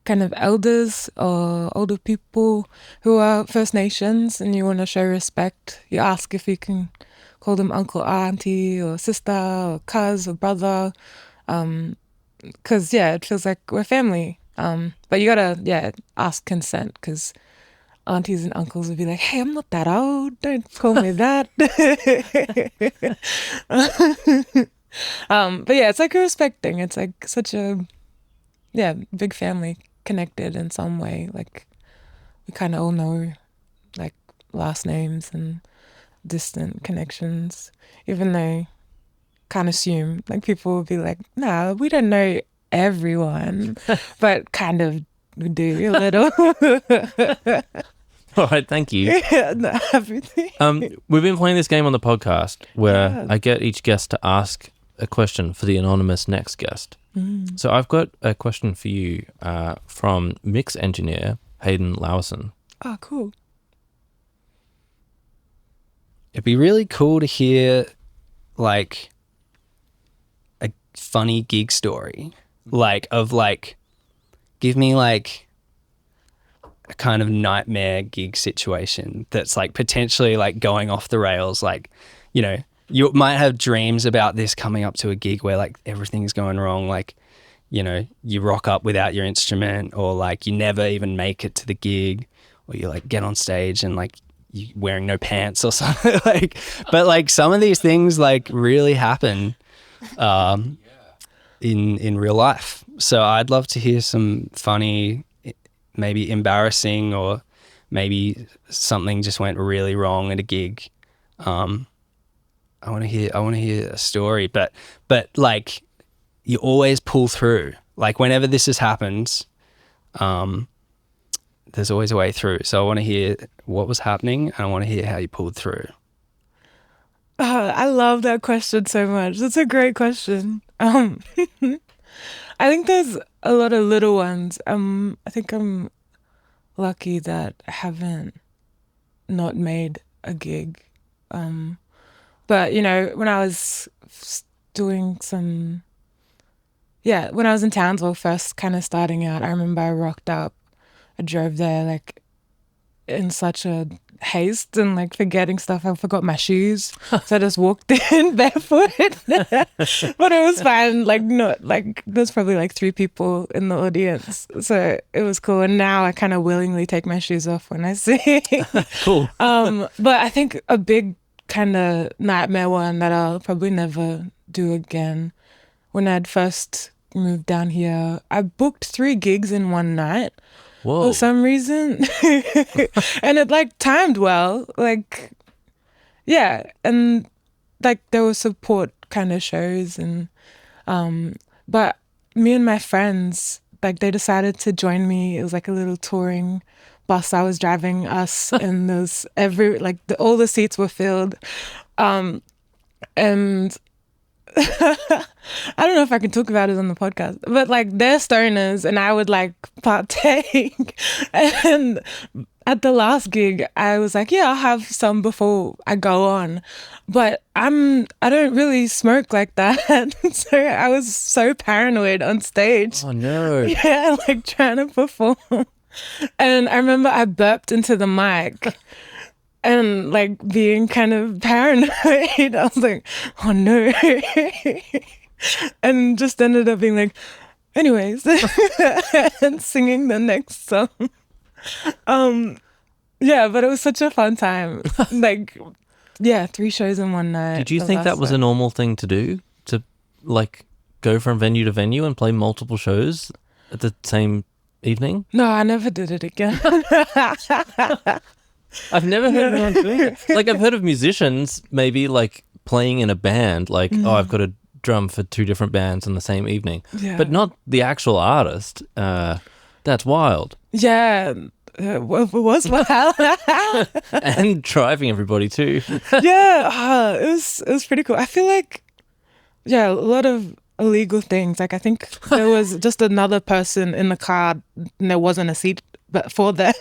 [SPEAKER 2] kind of elders or older people who are First Nations and you want to show respect, you ask if you can call them uncle, auntie, or sister, or cuz, or brother. Because, it feels like we're family. But you gotta, ask consent, because aunties and uncles would be like, hey, I'm not that old. Don't call me that. But it's like a respect thing. It's like such a, big family connected in some way. Like we kind of all know like last names and distant connections, even though can't assume, like people will be like, nah, we don't know everyone, but kind of we do a little.
[SPEAKER 1] All right, thank you.
[SPEAKER 2] Yeah, no, everything.
[SPEAKER 1] We've been playing this game on the podcast where I get each guest to ask a question for the anonymous next guest. So I've got a question for you from mix engineer Hayden Lowson.
[SPEAKER 2] Oh, cool.
[SPEAKER 3] It'd be really cool to hear like a funny gig story, give me like a kind of nightmare gig situation that's like potentially like going off the rails. Like, you might have dreams about this coming up to a gig where like everything's going wrong. Like, you rock up without your instrument, or like you never even make it to the gig, or you like get on stage and like you wearing no pants or something. But like some of these things like really happen in real life. So I'd love to hear some funny, maybe embarrassing, or maybe something just went really wrong at a gig. I want to hear a story, but like you always pull through. Like whenever this has happened, there's always a way through. So I want to hear what was happening, and I want to hear how you pulled through.
[SPEAKER 2] I love that question so much. That's a great question. I think there's a lot of little ones. I think I'm lucky that I haven't not made a gig. But, when I was doing some, when I was in Townsville first kind of starting out, I remember I rocked up. I drove there like in such a haste and like forgetting stuff. I forgot my shoes. So I just walked in barefoot. But it was fine. Like, not like there's probably like 3 people in the audience. So it was cool. And now I kind of willingly take my shoes off when I sing.
[SPEAKER 1] Cool.
[SPEAKER 2] But I think a big kind of nightmare one that I'll probably never do again. When I'd first moved down here, I booked 3 gigs in one night.
[SPEAKER 1] Whoa.
[SPEAKER 2] For some reason. And it like timed well. Like, and like there were support kind of shows, and but me and my friends, like they decided to join me. It was like a little touring bus I was driving us, and there's all the seats were filled, and I don't know if I can talk about it on the podcast, but like they're stoners and I would like partake. And at the last gig, I was like, yeah, I'll have some before I go on. But I don't really smoke like that. So I was so paranoid on stage.
[SPEAKER 1] Oh no.
[SPEAKER 2] Yeah, like trying to perform. And I remember I burped into the mic. And like being kind of paranoid, I was like, oh no. And just ended up being like, anyways, and singing the next song. Yeah, but it was such a fun time. Like, yeah, 3 shows in one night.
[SPEAKER 1] Did you think that was a normal thing to do? To like go from venue to venue and play multiple shows at the same evening?
[SPEAKER 2] No, I never did it again.
[SPEAKER 1] I've never heard anyone doing it. Like, I've heard of musicians maybe like playing in a band, like, oh, I've got a drum for 2 different bands on the same evening, but not the actual artist. That's wild.
[SPEAKER 2] Yeah, it was wild.
[SPEAKER 1] And driving everybody too.
[SPEAKER 2] Yeah, it was pretty cool. I feel like, yeah, a lot of illegal things. Like, I think there was just another person in the car and there wasn't a seat but for them.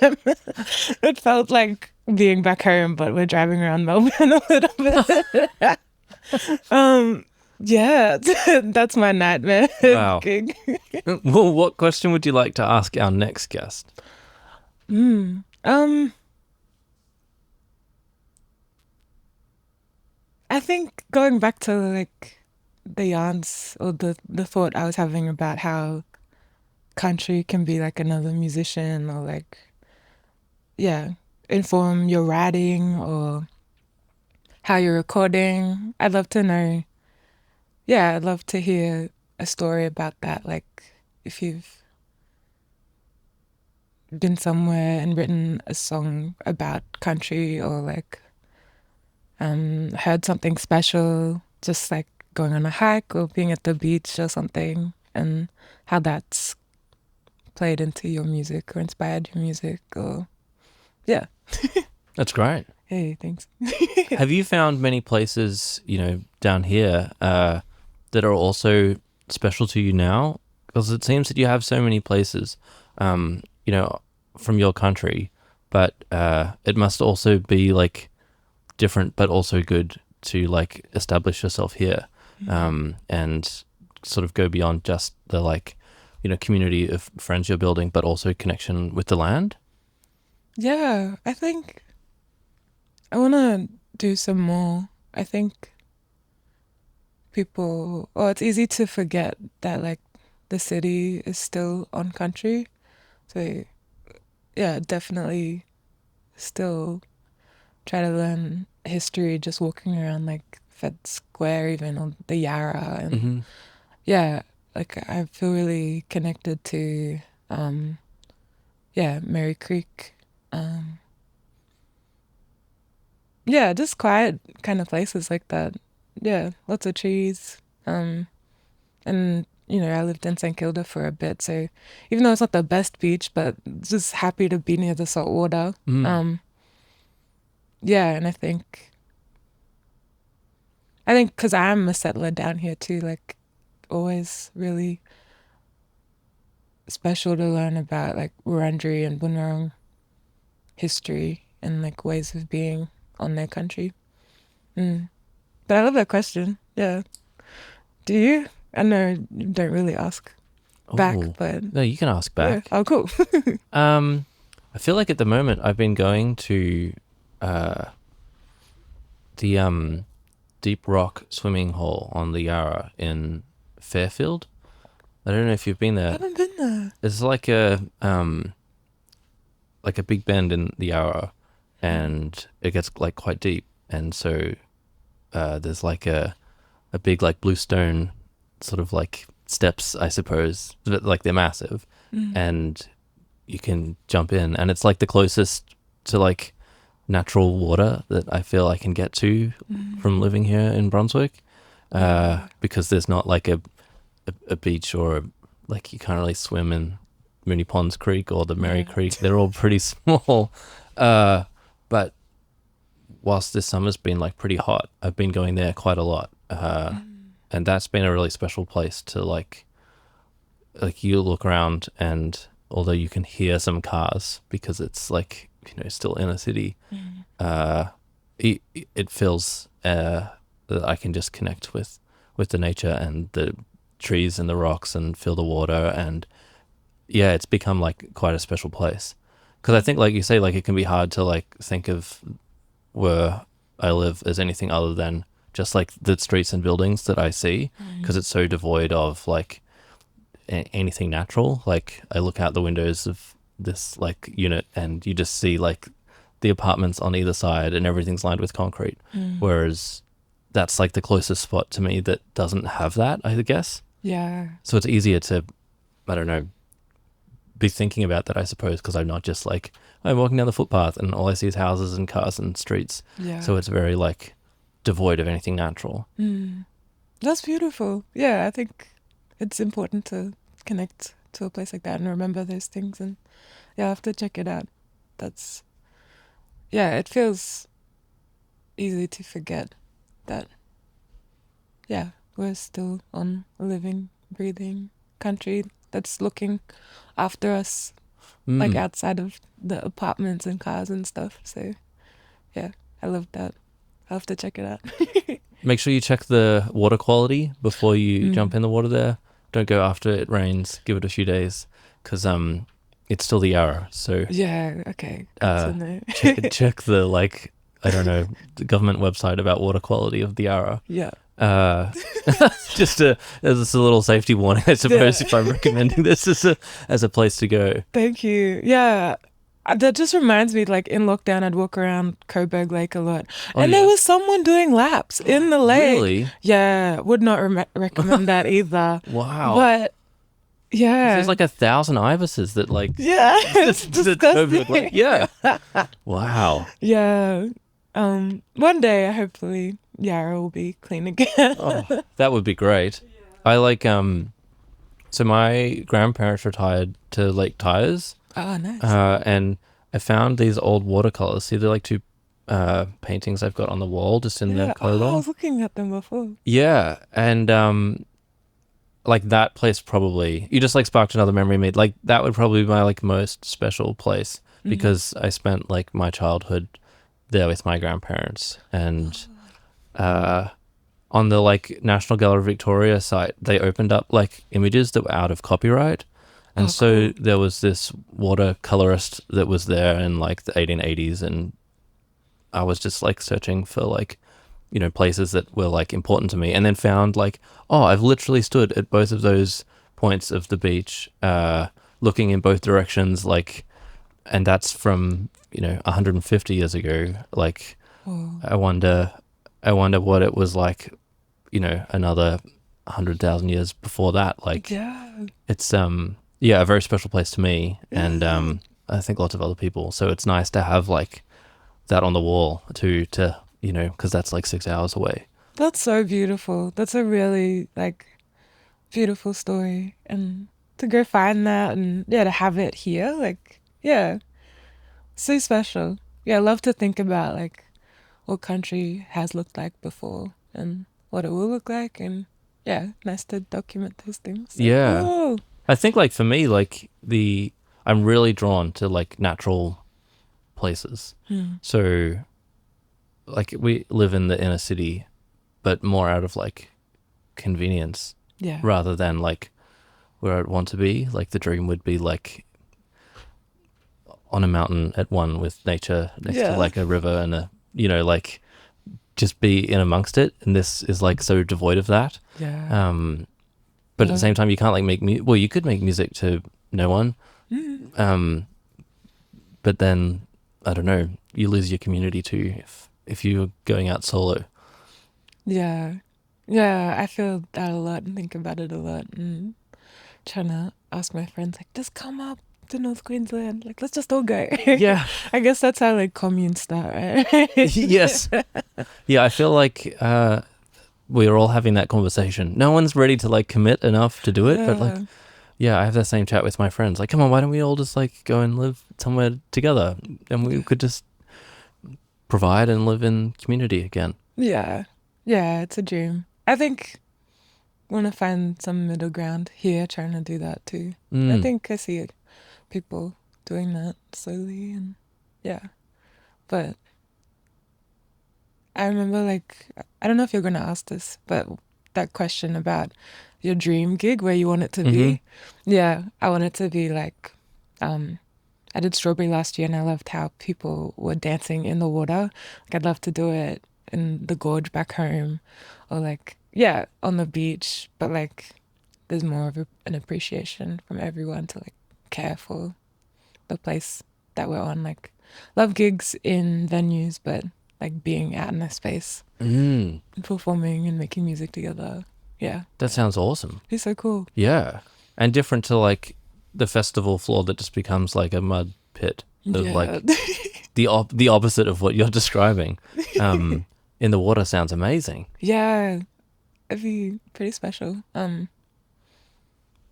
[SPEAKER 2] It felt like being back home, but we're driving around Melbourne a little bit. Yeah, that's my nightmare gig.
[SPEAKER 1] Well, what question would you like to ask our next guest?
[SPEAKER 2] I think going back to like the yarns or the thought I was having about how country can be like another musician, or like, yeah, inform your writing or how you're recording. I'd love to know. Yeah, I'd love to hear a story about that. Like, if you've been somewhere and written a song about country, or like heard something special, just like going on a hike or being at the beach or something, and how that's played into your music or inspired your music, or yeah.
[SPEAKER 1] That's great.
[SPEAKER 2] Hey, thanks.
[SPEAKER 1] Have you found many places, down here that are also special to you now? Because it seems that you have so many places, from your country, but it must also be like different, but also good to like establish yourself here, and sort of go beyond just the like, community of friends you're building, but also connection with the land.
[SPEAKER 2] Yeah, I think I want to do some more. I think it's easy to forget that like the city is still on country. So yeah, definitely still try to learn history just walking around like Fed Square even, or the Yarra, and yeah, like I feel really connected to Mary Creek. Yeah, just quiet kind of places like that. Yeah, lots of trees. And I lived in St Kilda for a bit, so even though it's not the best beach, but just happy to be near the salt water. Yeah, and I think because I'm a settler down here too, like always really special to learn about like Wurundjeri and Bunurong history and like ways of being on their country. But I love that question. Yeah. Do you? I know you don't really ask back, but
[SPEAKER 1] no, you can ask back.
[SPEAKER 2] Yeah. Oh, cool.
[SPEAKER 1] I feel like at the moment I've been going to the Deep Rock swimming hole on the Yarra in Fairfield. I don't know if you've been there.
[SPEAKER 2] I haven't been there.
[SPEAKER 1] It's like a big bend in the Yarra, and it gets like quite deep, and so there's like a big like blue stone sort of like steps, I suppose, but like they're massive, and you can jump in, and it's like the closest to like natural water that I feel I can get to from living here in Brunswick, because there's not like a beach, or like you can't really swim in Mooney Ponds Creek or the Merry
[SPEAKER 2] Yeah.
[SPEAKER 1] Creek. They're all pretty small. But whilst this summer's been like pretty hot, I've been going there quite a lot. And that's been a really special place to like you look around, and although you can hear some cars because it's like, you know, still in a city, it feels that I can just connect with the nature and the trees and the rocks and feel the water. And yeah, it's become like quite a special place. Because I think, like you say, like it can be hard to like think of where I live as anything other than just like the streets and buildings that I see, because it's so devoid of like anything natural. Like I look out the windows of this like unit and you just see like the apartments on either side and everything's lined with concrete. Whereas that's like the closest spot to me that doesn't have that, I guess.
[SPEAKER 2] Yeah.
[SPEAKER 1] So it's easier to, I don't know, be thinking about that, I suppose, because I'm not just like, I'm walking down the footpath and all I see is houses and cars and streets.
[SPEAKER 2] Yeah.
[SPEAKER 1] So it's very like devoid of anything natural.
[SPEAKER 2] That's beautiful. Yeah, I think it's important to connect to a place like that and remember those things. And yeah, I have to check it out. That's, yeah, it feels easy to forget that, yeah, we're still on a living, breathing country that's looking after us, like outside of the apartments and cars and stuff. So yeah, I love that. I'll have to check it out.
[SPEAKER 1] Make sure you check the water quality before you jump in the water there. Don't go after it rains. Give it a few days, because it's still the Yarra. So
[SPEAKER 2] Yeah, okay. Good to know.
[SPEAKER 1] check the like, I don't know, the government website about water quality of the Yarra.
[SPEAKER 2] Yeah.
[SPEAKER 1] Just as a little safety warning, I suppose, if I'm recommending this as a place to go.
[SPEAKER 2] Thank you. Yeah. That just reminds me, like in lockdown, I'd walk around Coburg Lake a lot. And there was someone doing laps in the lake.
[SPEAKER 1] Really?
[SPEAKER 2] Yeah. Would not recommend that either.
[SPEAKER 1] Wow.
[SPEAKER 2] But yeah.
[SPEAKER 1] There's like 1,000 ibises that like...
[SPEAKER 2] Yeah. It's
[SPEAKER 1] that Coburg
[SPEAKER 2] disgusting.
[SPEAKER 1] Lake- yeah. Wow.
[SPEAKER 2] Yeah. One day, hopefully, Yarra will be clean again.
[SPEAKER 1] Oh, that would be great. I like, so my grandparents retired to Lake Tyers.
[SPEAKER 2] Oh, nice.
[SPEAKER 1] And I found these old watercolors. See, they're like two paintings I've got on the wall just in the
[SPEAKER 2] I
[SPEAKER 1] colon.
[SPEAKER 2] was looking at them before.
[SPEAKER 1] Yeah, and like that place probably, you just like sparked another memory in me. Like that would probably be my like most special place, because I spent like my childhood there with my grandparents. And on the like National Gallery of Victoria site, they opened up like images that were out of copyright. And so there was this watercolorist that was there in like the 1880s, and I was just like searching for like, you know, places that were like important to me, and then found like, oh, I've literally stood at both of those points of the beach, looking in both directions, like, and that's from, you know, 150 years ago. Like, I wonder what it was like, you know, another 100,000 years before that. Like, it's yeah, a very special place to me, and I think lots of other people. So it's nice to have like that on the wall to you know, because that's like 6 hours away.
[SPEAKER 2] That's so beautiful. That's a really like beautiful story, and to go find that and yeah, to have it here, like yeah, so special. Yeah, I love to think about like what country has looked like before and what it will look like, and yeah, nice to document those things. So,
[SPEAKER 1] Yeah.
[SPEAKER 2] cool.
[SPEAKER 1] I think like for me, like I'm really drawn to like natural places. So like we live in the inner city, but more out of like convenience
[SPEAKER 2] Yeah.
[SPEAKER 1] rather than like where I'd want to be. Like the dream would be like on a mountain at one with nature next to like a river and a, you know, like just be in amongst it. And this is like so devoid of that.
[SPEAKER 2] Yeah.
[SPEAKER 1] But at the same time, you can't like make well, you could make music to no one. But then I don't know, you lose your community too if you're going out solo.
[SPEAKER 2] Yeah. Yeah, I feel that a lot and think about it a lot, and trying to ask my friends like, just come up to North Queensland, like let's just all go.
[SPEAKER 1] Yeah.
[SPEAKER 2] I guess that's how like communes start, right?
[SPEAKER 1] Yes. Yeah, I feel like we're all having that conversation. No one's ready to like commit enough to do it, but like Yeah, I have that same chat with my friends. Like, come on, why don't we all just like go and live somewhere together, and we could just provide and live in community again.
[SPEAKER 2] Yeah. Yeah, it's a dream. I think want to find some middle ground here, trying to do that too. I think I see people doing that slowly, and yeah. But I remember, like, I don't know if you're going to ask this, but that question about your dream gig, where you want it to be. Yeah, I want it to be like, I did Strawberry last year, and I loved how people were dancing in the water. Like, I'd love to do it in the gorge back home, or like, yeah, on the beach. But like, there's more of an appreciation from everyone to like care for the place that we're on. Like, love gigs in venues, but like being out in a space, and performing and making music together. Yeah,
[SPEAKER 1] that sounds awesome.
[SPEAKER 2] it's so cool.
[SPEAKER 1] Yeah, and different to like the festival floor that just becomes like a mud pit. Like the opposite of what you're describing. In the water sounds amazing.
[SPEAKER 2] Yeah, it'd be pretty special.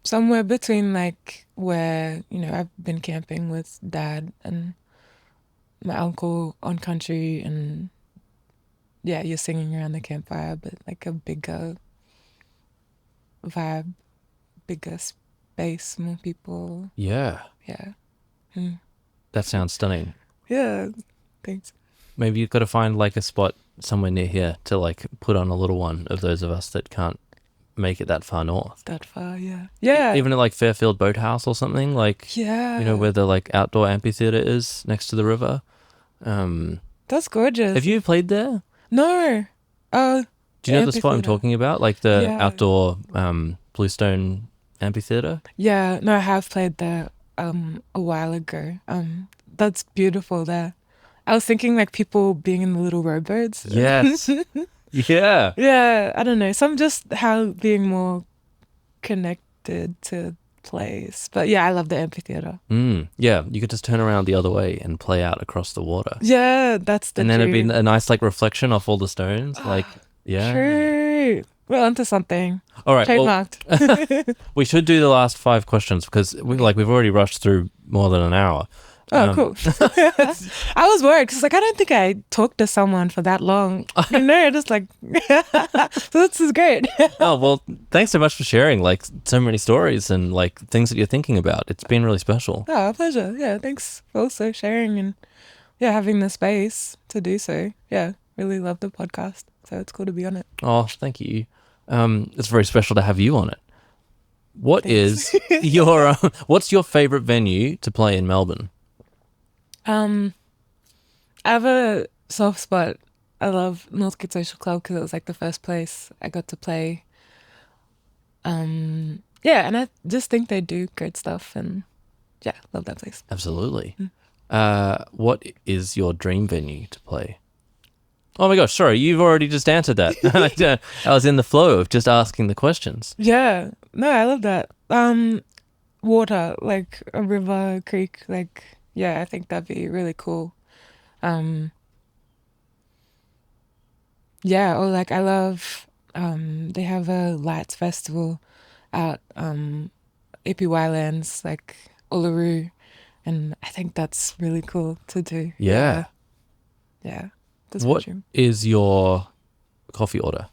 [SPEAKER 2] Somewhere between like where, you know, I've been camping with Dad and my uncle on country, and yeah, you're singing around the campfire, but like a bigger vibe, bigger space, more people.
[SPEAKER 1] Yeah.
[SPEAKER 2] Yeah.
[SPEAKER 1] That sounds stunning.
[SPEAKER 2] Yeah, thanks.
[SPEAKER 1] Maybe you've got to find like a spot somewhere near here to like put on a little one of those of us that can't make it that far north.
[SPEAKER 2] That far, yeah. Yeah.
[SPEAKER 1] Even at like Fairfield Boathouse or something, like,
[SPEAKER 2] yeah.
[SPEAKER 1] you know, where the like outdoor amphitheater is next to the river.
[SPEAKER 2] That's gorgeous.
[SPEAKER 1] Have you played there?
[SPEAKER 2] No.
[SPEAKER 1] Do you know the spot I'm talking about? Like the outdoor Bluestone amphitheater?
[SPEAKER 2] Yeah, no, I have played there a while ago. That's beautiful there. I was thinking like people being in the little rowboats.
[SPEAKER 1] Yes. Yeah.
[SPEAKER 2] Yeah, I don't know. Some just how being more connected to place. But yeah, I love the amphitheater.
[SPEAKER 1] Yeah, you could just turn around the other way and play out across the water.
[SPEAKER 2] Yeah, that's the
[SPEAKER 1] And then
[SPEAKER 2] dream.
[SPEAKER 1] it'd be a nice like reflection off all the stones. Like, yeah.
[SPEAKER 2] True. We're onto something.
[SPEAKER 1] All right.
[SPEAKER 2] Trademarked.
[SPEAKER 1] We should do the last 5 questions because we've already rushed through more than an hour.
[SPEAKER 2] Oh, cool. I was worried because like I don't think I talked to someone for that long. You know, just like so this is great.
[SPEAKER 1] Oh, well, thanks so much for sharing like so many stories and like things that you're thinking about. It's been really special.
[SPEAKER 2] Oh, a pleasure. Yeah, thanks for also sharing and having the space to do so. Yeah, really love the podcast. So it's cool to be on it.
[SPEAKER 1] Oh, thank you. It's very special to have you on it. What's your favorite venue to play in Melbourne?
[SPEAKER 2] I have a soft spot. I love North Queensland Social Club because it was like the first place I got to play. And I just think they do great stuff, and yeah, love that place.
[SPEAKER 1] Absolutely. What is your dream venue to play? Oh my gosh, sorry, you've already just answered that. I was in the flow of just asking the questions.
[SPEAKER 2] Yeah, no, I love that. Water, like a river, creek, like, yeah, I think that'd be really cool. Yeah, or like I love, they have a lights festival at AP Winelands, like Uluru, and I think that's really cool to do.
[SPEAKER 1] Yeah.
[SPEAKER 2] Yeah. That's
[SPEAKER 1] what is your coffee order?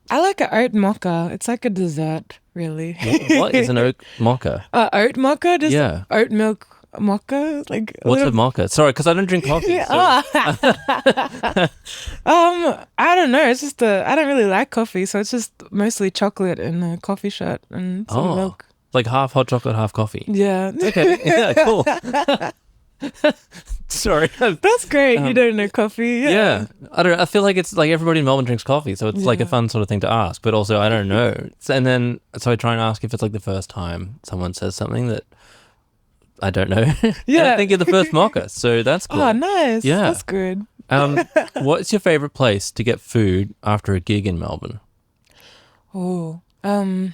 [SPEAKER 2] I like an oat mocha. It's like a dessert, really.
[SPEAKER 1] What is an oat mocha?
[SPEAKER 2] Oat mocha? Just
[SPEAKER 1] yeah.
[SPEAKER 2] Oat milk mocha? Like
[SPEAKER 1] what's a mocha? Sorry, because I don't drink coffee. So.
[SPEAKER 2] I don't know. It's just I don't really like coffee, so it's just mostly chocolate and a coffee shot and some milk.
[SPEAKER 1] Like half hot chocolate, half coffee.
[SPEAKER 2] Yeah.
[SPEAKER 1] Okay. Yeah. Cool. Sorry.
[SPEAKER 2] That's great. You don't know coffee.
[SPEAKER 1] Yeah. I feel like it's like everybody in Melbourne drinks coffee, so it's like a fun sort of thing to ask, but also I don't know. And then so I try and ask if it's like the first time someone says something that I don't know. Yeah. I think you're the first mocha, so that's cool.
[SPEAKER 2] Oh, nice.
[SPEAKER 1] Yeah.
[SPEAKER 2] That's good.
[SPEAKER 1] What's your favorite place to get food after a gig in Melbourne?
[SPEAKER 2] Oh, I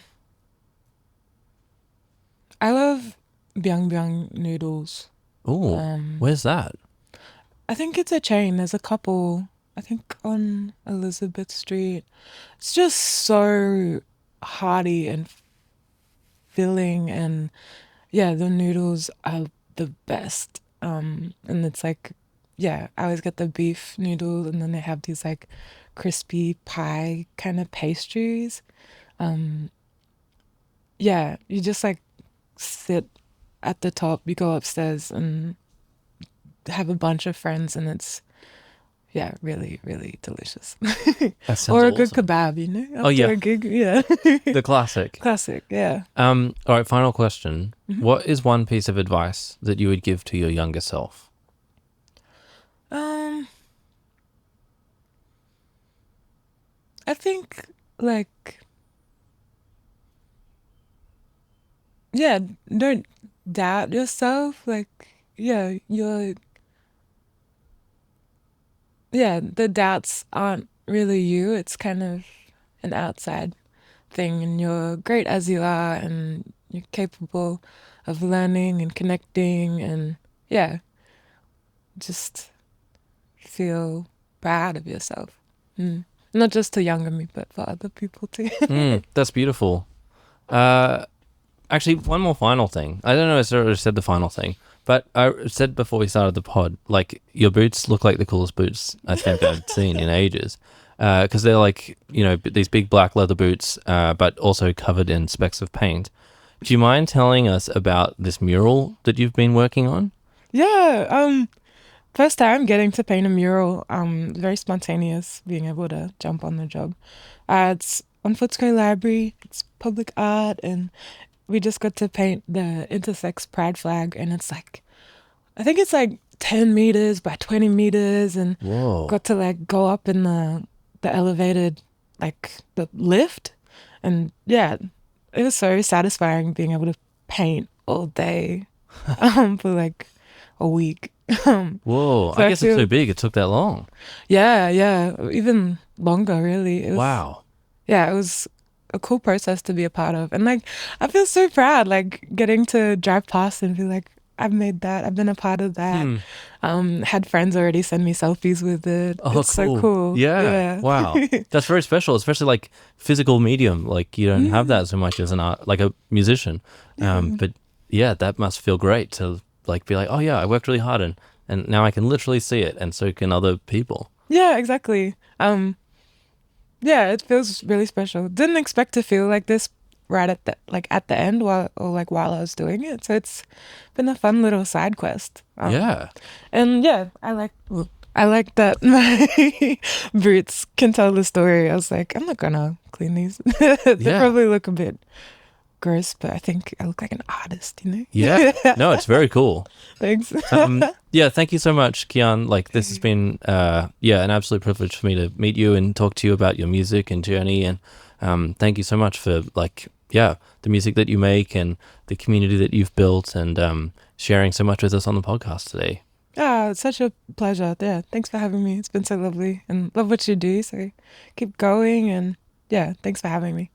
[SPEAKER 2] love Biang Biang noodles.
[SPEAKER 1] Oh, where's that?
[SPEAKER 2] I think it's a chain. There's a couple, I think on Elizabeth Street. It's just so hearty and filling, and yeah, the noodles are the best. And it's like, yeah, I always get the beef noodles, and then they have these like crispy pie kind of pastries. Um, yeah, you just like sit at the top, you go upstairs and have a bunch of friends, and it's, yeah, really, really delicious.
[SPEAKER 1] That sounds
[SPEAKER 2] Or a good
[SPEAKER 1] awesome.
[SPEAKER 2] kebab, you know, after
[SPEAKER 1] Oh, yeah.
[SPEAKER 2] a gig. Yeah.
[SPEAKER 1] The classic.
[SPEAKER 2] Classic, yeah.
[SPEAKER 1] All right, final question.
[SPEAKER 2] Mhm.
[SPEAKER 1] What is one piece of advice that you would give to your younger self?
[SPEAKER 2] I think like, yeah, don't doubt yourself. Like, yeah, the doubts aren't really you. It's kind of an outside thing, and you're great as you are, and you're capable of learning and connecting, and yeah, just feel proud of yourself. Not just to younger me, but for other people too.
[SPEAKER 1] That's beautiful. Actually, one more final thing. I don't know if I already said the final thing, but I said before we started the pod, like, your boots look like the coolest boots I think I've seen in ages. Because they're like, these big black leather boots, but also covered in specks of paint. Do you mind telling us about this mural that you've been working on?
[SPEAKER 2] Yeah, first time getting to paint a mural, very spontaneous, being able to jump on the job. It's on Footscray Library, it's public art, and we just got to paint the intersex pride flag, and it's like, I think it's like 10 meters by 20 meters, and
[SPEAKER 1] Whoa.
[SPEAKER 2] got to like go up in the elevated, like the lift, and yeah, it was so satisfying being able to paint all day, for like a week.
[SPEAKER 1] Whoa.
[SPEAKER 2] So
[SPEAKER 1] I
[SPEAKER 2] I
[SPEAKER 1] guess it's
[SPEAKER 2] feel-
[SPEAKER 1] so big it took that long.
[SPEAKER 2] yeah, even longer really. It was,
[SPEAKER 1] Wow.
[SPEAKER 2] yeah, it was a cool process to be a part of, and like I feel so proud, like getting to drive past and be like, I've made that, I've been a part of that. Had friends already send me selfies with it.
[SPEAKER 1] Oh,
[SPEAKER 2] It's
[SPEAKER 1] cool.
[SPEAKER 2] so cool.
[SPEAKER 1] Yeah. Wow. That's very special, especially like physical medium. Like, you don't have that so much as an art, like a musician. But yeah, that must feel great to like be like, oh yeah, I worked really hard, and now I can literally see it, and so can other people.
[SPEAKER 2] Yeah, exactly. Yeah, it feels really special. Didn't expect to feel like this right at the end while I was doing it. So it's been a fun little side quest.
[SPEAKER 1] Yeah.
[SPEAKER 2] And yeah, I like that my boots can tell the story. I was like, I'm not gonna clean these. They
[SPEAKER 1] Yeah.
[SPEAKER 2] probably look a bit gross, but I think I look like an artist, you know?
[SPEAKER 1] Yeah. No, it's very cool.
[SPEAKER 2] Thanks.
[SPEAKER 1] Yeah, thank you so much, Kee'ahn. Like, this has been an absolute privilege for me to meet you and talk to you about your music and journey, and thank you so much for the music that you make and the community that you've built, and sharing so much with us on the podcast today.
[SPEAKER 2] It's such a pleasure. Yeah, thanks for having me. It's been so lovely, and love what you do. So keep going, and yeah, thanks for having me.